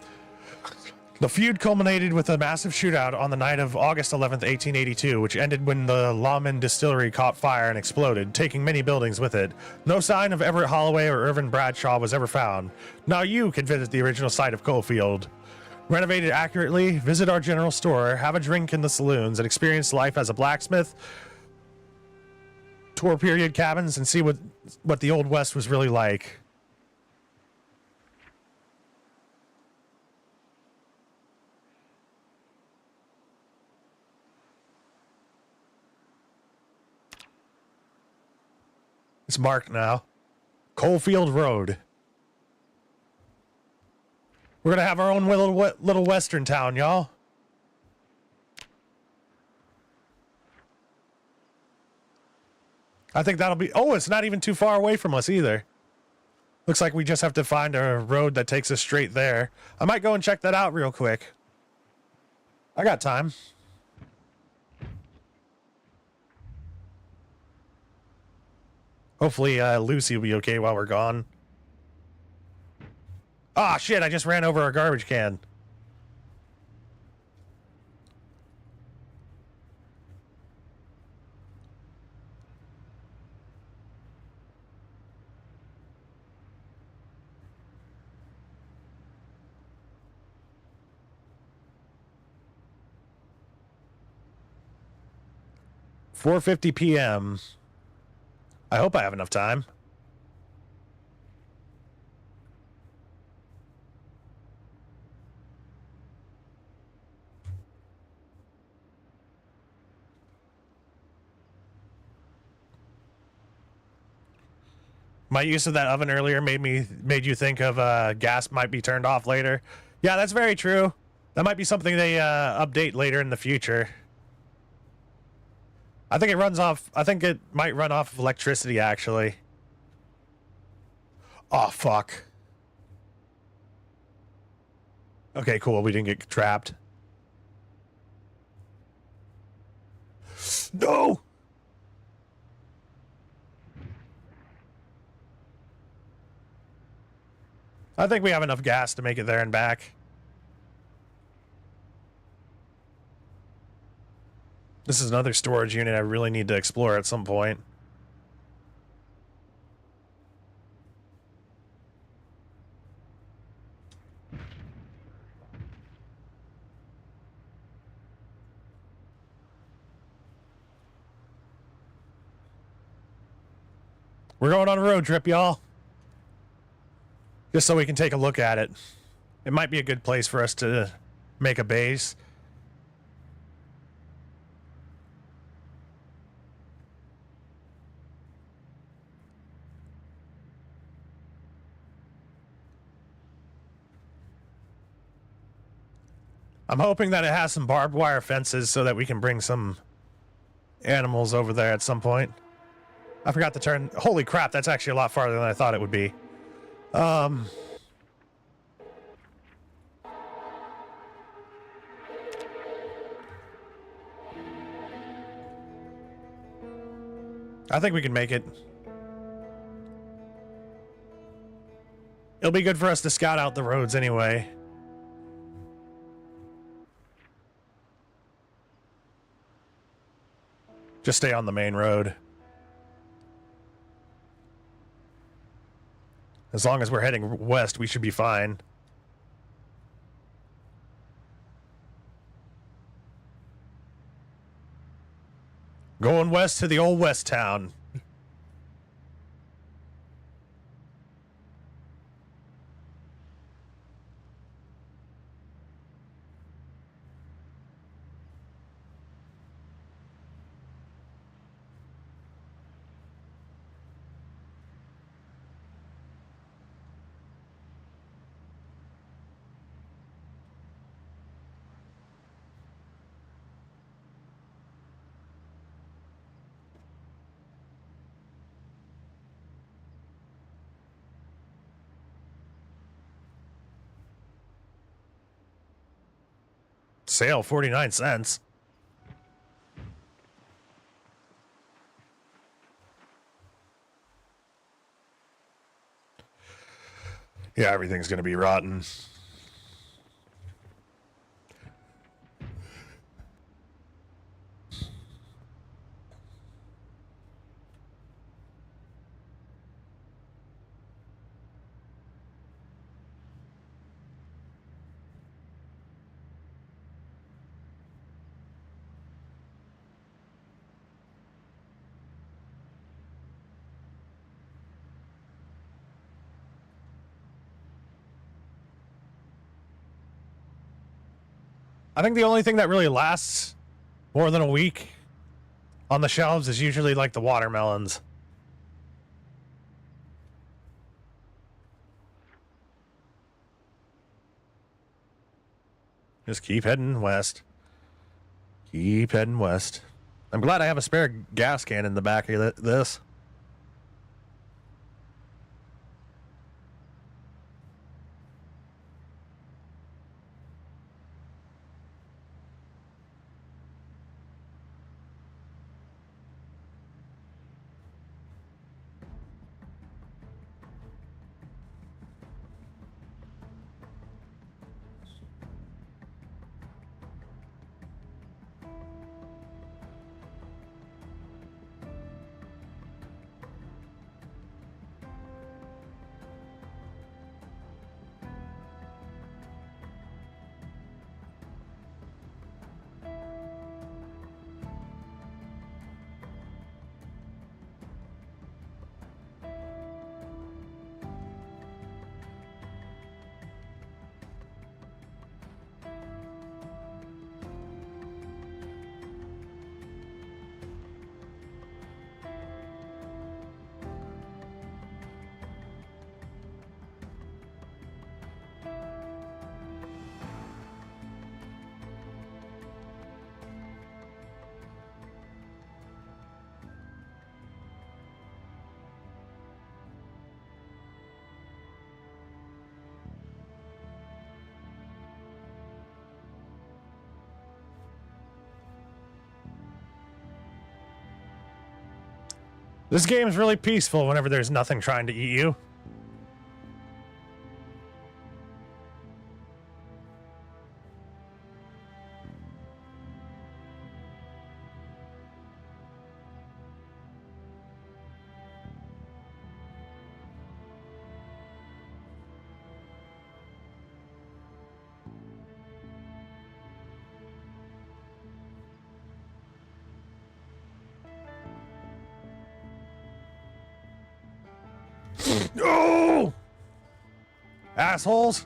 The feud culminated with a massive shootout on the night of August 11th, 1882, which ended when the Lawman distillery caught fire and exploded, taking many buildings with it. No sign of Everett Holloway or Irvin Bradshaw was ever found. Now you can visit the original site of Coalfield. Renovated accurately, visit our general store, have a drink in the saloons, and experience life as a blacksmith, tour period cabins, and see what the Old West was really like. It's marked now. Coalfield Road. We're gonna have our own little western town, y'all. I think that'll be... Oh, it's not even too far away from us either. Looks like we just have to find a road that takes us straight there. I might go and check that out real quick. I got time. Hopefully, Lucy will be okay while we're gone. Ah, shit, I just ran over a garbage can. $4:50 p.m. I hope I have enough time. My use of that oven earlier made you think of gas might be turned off later. Yeah, that's very true. That might be something they update later in the future. I think it might run off of electricity, actually. Oh, fuck. Okay, cool. We didn't get trapped. No! I think we have enough gas to make it there and back. This is another storage unit I really need to explore at some point. We're going on a road trip, y'all. Just so we can take a look at it. It might be a good place for us to make a base. I'm hoping that it has some barbed wire fences so that we can bring some animals over there at some point. I forgot to turn... Holy crap, that's actually a lot farther than I thought it would be. I think we can make it. It'll be good for us to scout out the roads anyway. Just stay on the main road. As long as we're heading west, we should be fine. Going west to the old west town. Sale, 49 cents. Yeah, everything's going to be rotten. I think the only thing that really lasts more than a week on the shelves is usually like the watermelons. Just keep heading west. Keep heading west. I'm glad I have a spare gas can in the back of this. This game is really peaceful whenever there's nothing trying to eat you. Oh! Assholes!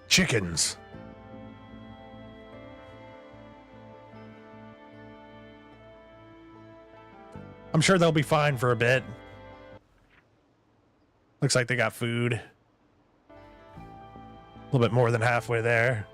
Chickens. I'm sure they'll be fine for a bit. Looks like they got food. A little bit more than halfway there.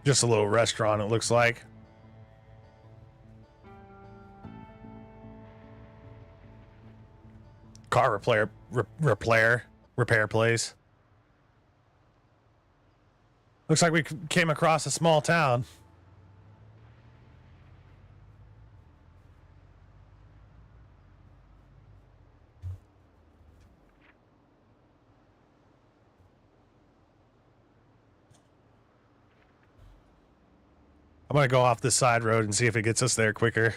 Just a little restaurant, it looks like. Car repair place. Looks like we came across a small town. I'm gonna go off this side road and see if it gets us there quicker.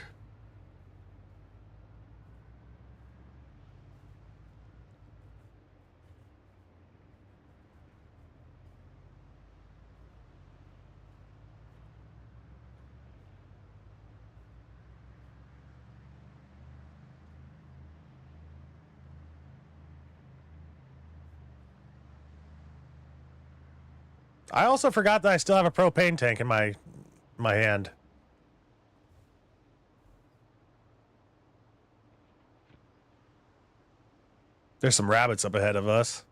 I also forgot that I still have a propane tank in my hand. There's some rabbits up ahead of us.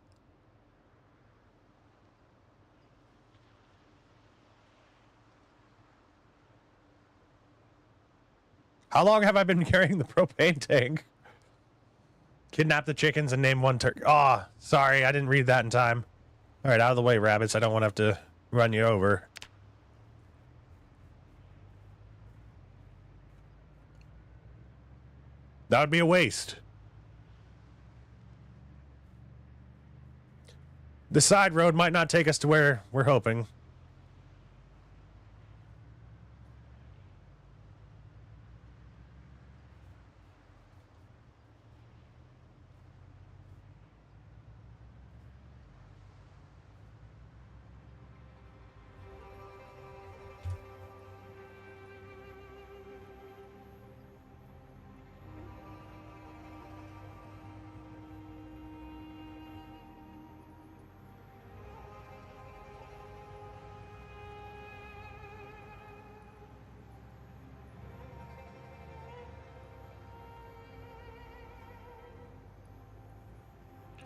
How long have I been carrying the propane tank? Kidnap the chickens and name one turkey. Oh, sorry, I didn't read that in time. All right, out of the way, rabbits. I don't want to have to run you over. That would be a waste. The side road might not take us to where we're hoping.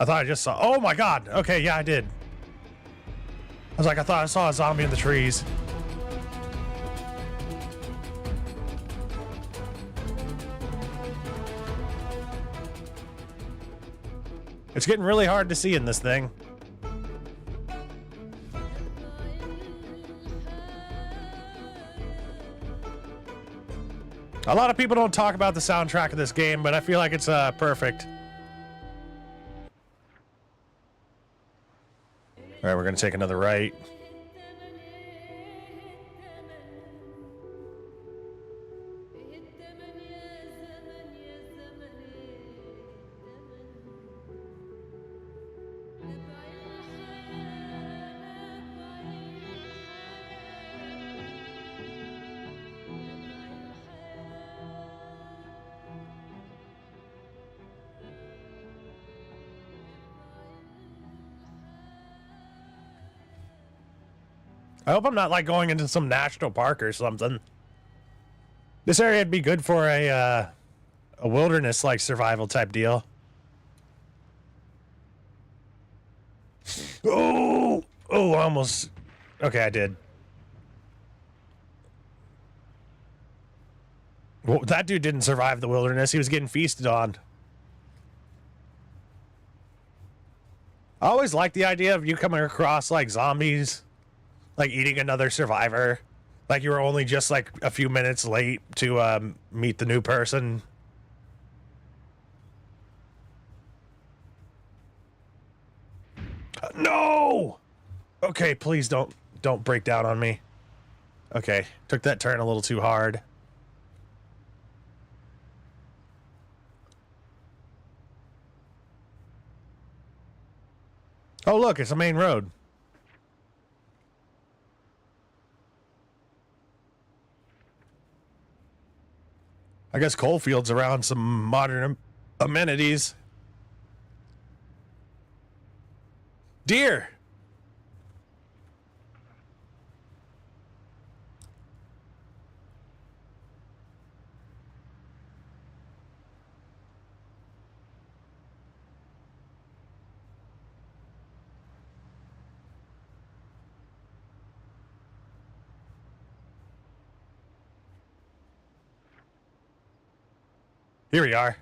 I thought I just saw... Oh my god! Okay, yeah, I did. I was like, I thought I saw a zombie in the trees. It's getting really hard to see in this thing. A lot of people don't talk about the soundtrack of this game, but I feel like it's perfect. All right, we're gonna take another right. I hope I'm not like going into some national park or something. This area would be good for a wilderness like survival type deal. Oh, almost. Okay, I did. Well, that dude didn't survive the wilderness. He was getting feasted on. I always like the idea of you coming across like zombies, like eating another survivor. Like you were only just like a few minutes late to meet the new person. No! Okay, please don't break down on me. Okay, took that turn a little too hard. Oh, look, it's a main road. I guess Coalfield's around some modern amenities. Deer! Here we are.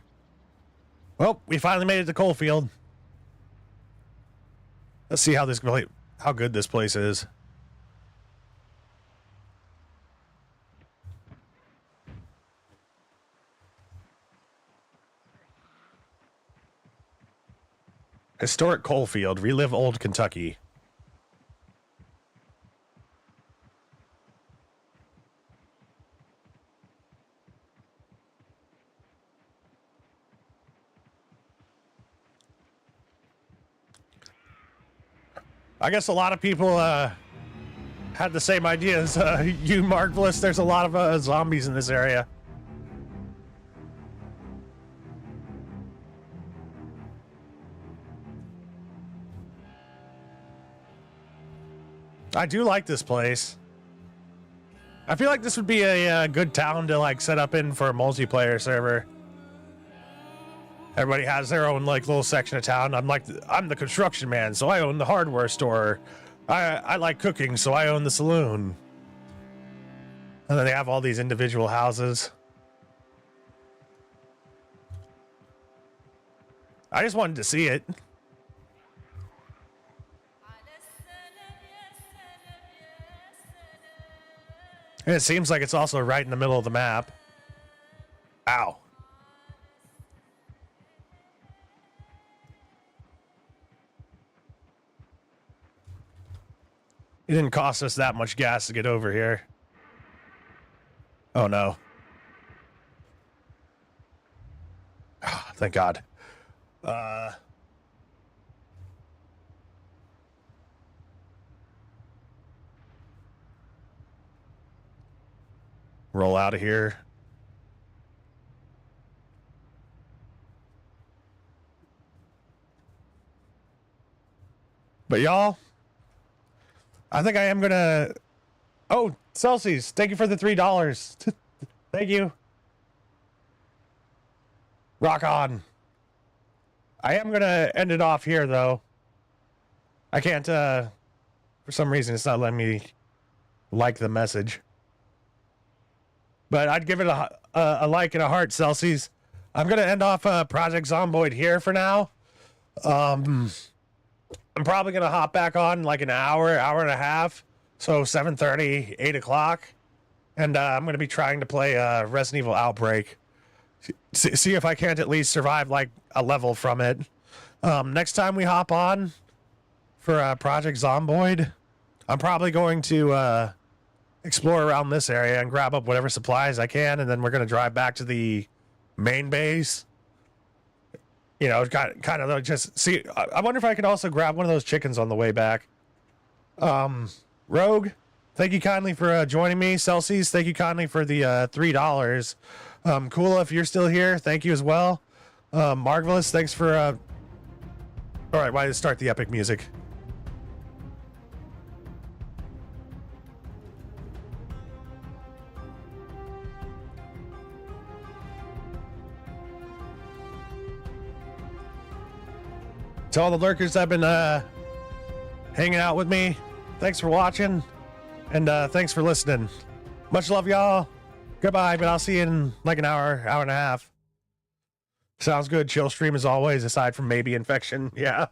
Well, we finally made it to Coalfield. Let's see how good this place is. Historic Coalfield, relive old Kentucky. I guess a lot of people had the same idea as you, Marvelous. There's a lot of zombies in this area. I do like this place. I feel like this would be a good town to like set up in for a multiplayer server. Everybody has their own like little section of town. I'm the construction man, so I own the hardware store. I like cooking, so I own the saloon. And then they have all these individual houses. I just wanted to see it. And it seems like it's also right in the middle of the map. Ow. It didn't cost us that much gas to get over here. Oh no. Oh, thank God. Roll out of here. But y'all, I think I am gonna... Oh, Celsius, thank you for the $3. Thank you. Rock on. I am gonna end it off here, though. I can't, for some reason, it's not letting me like the message. But I'd give it a like and a heart, Celsius. I'm gonna end off Project Zomboid here for now. I'm probably going to hop back on like an hour and a half. So 7:30, 8 o'clock. And I'm going to be trying to play Resident Evil Outbreak. See if I can't at least survive like a level from it. Next time we hop on for Project Zomboid, I'm probably going to explore around this area and grab up whatever supplies I can, and then we're going to drive back to the main base. You know, kind of just see. I wonder if I could also grab one of those chickens on the way back. Rogue, thank you kindly for joining me. Celsius, thank you kindly for the $3. Kula, if you're still here, thank you as well. Marvelous, thanks for... All right, why did it start the epic music? To all the lurkers that have been hanging out with me, thanks for watching, and thanks for listening. Much love, y'all. Goodbye, but I'll see you in like an hour, hour and a half. Sounds good. Chill stream as always, aside from maybe infection. Yeah.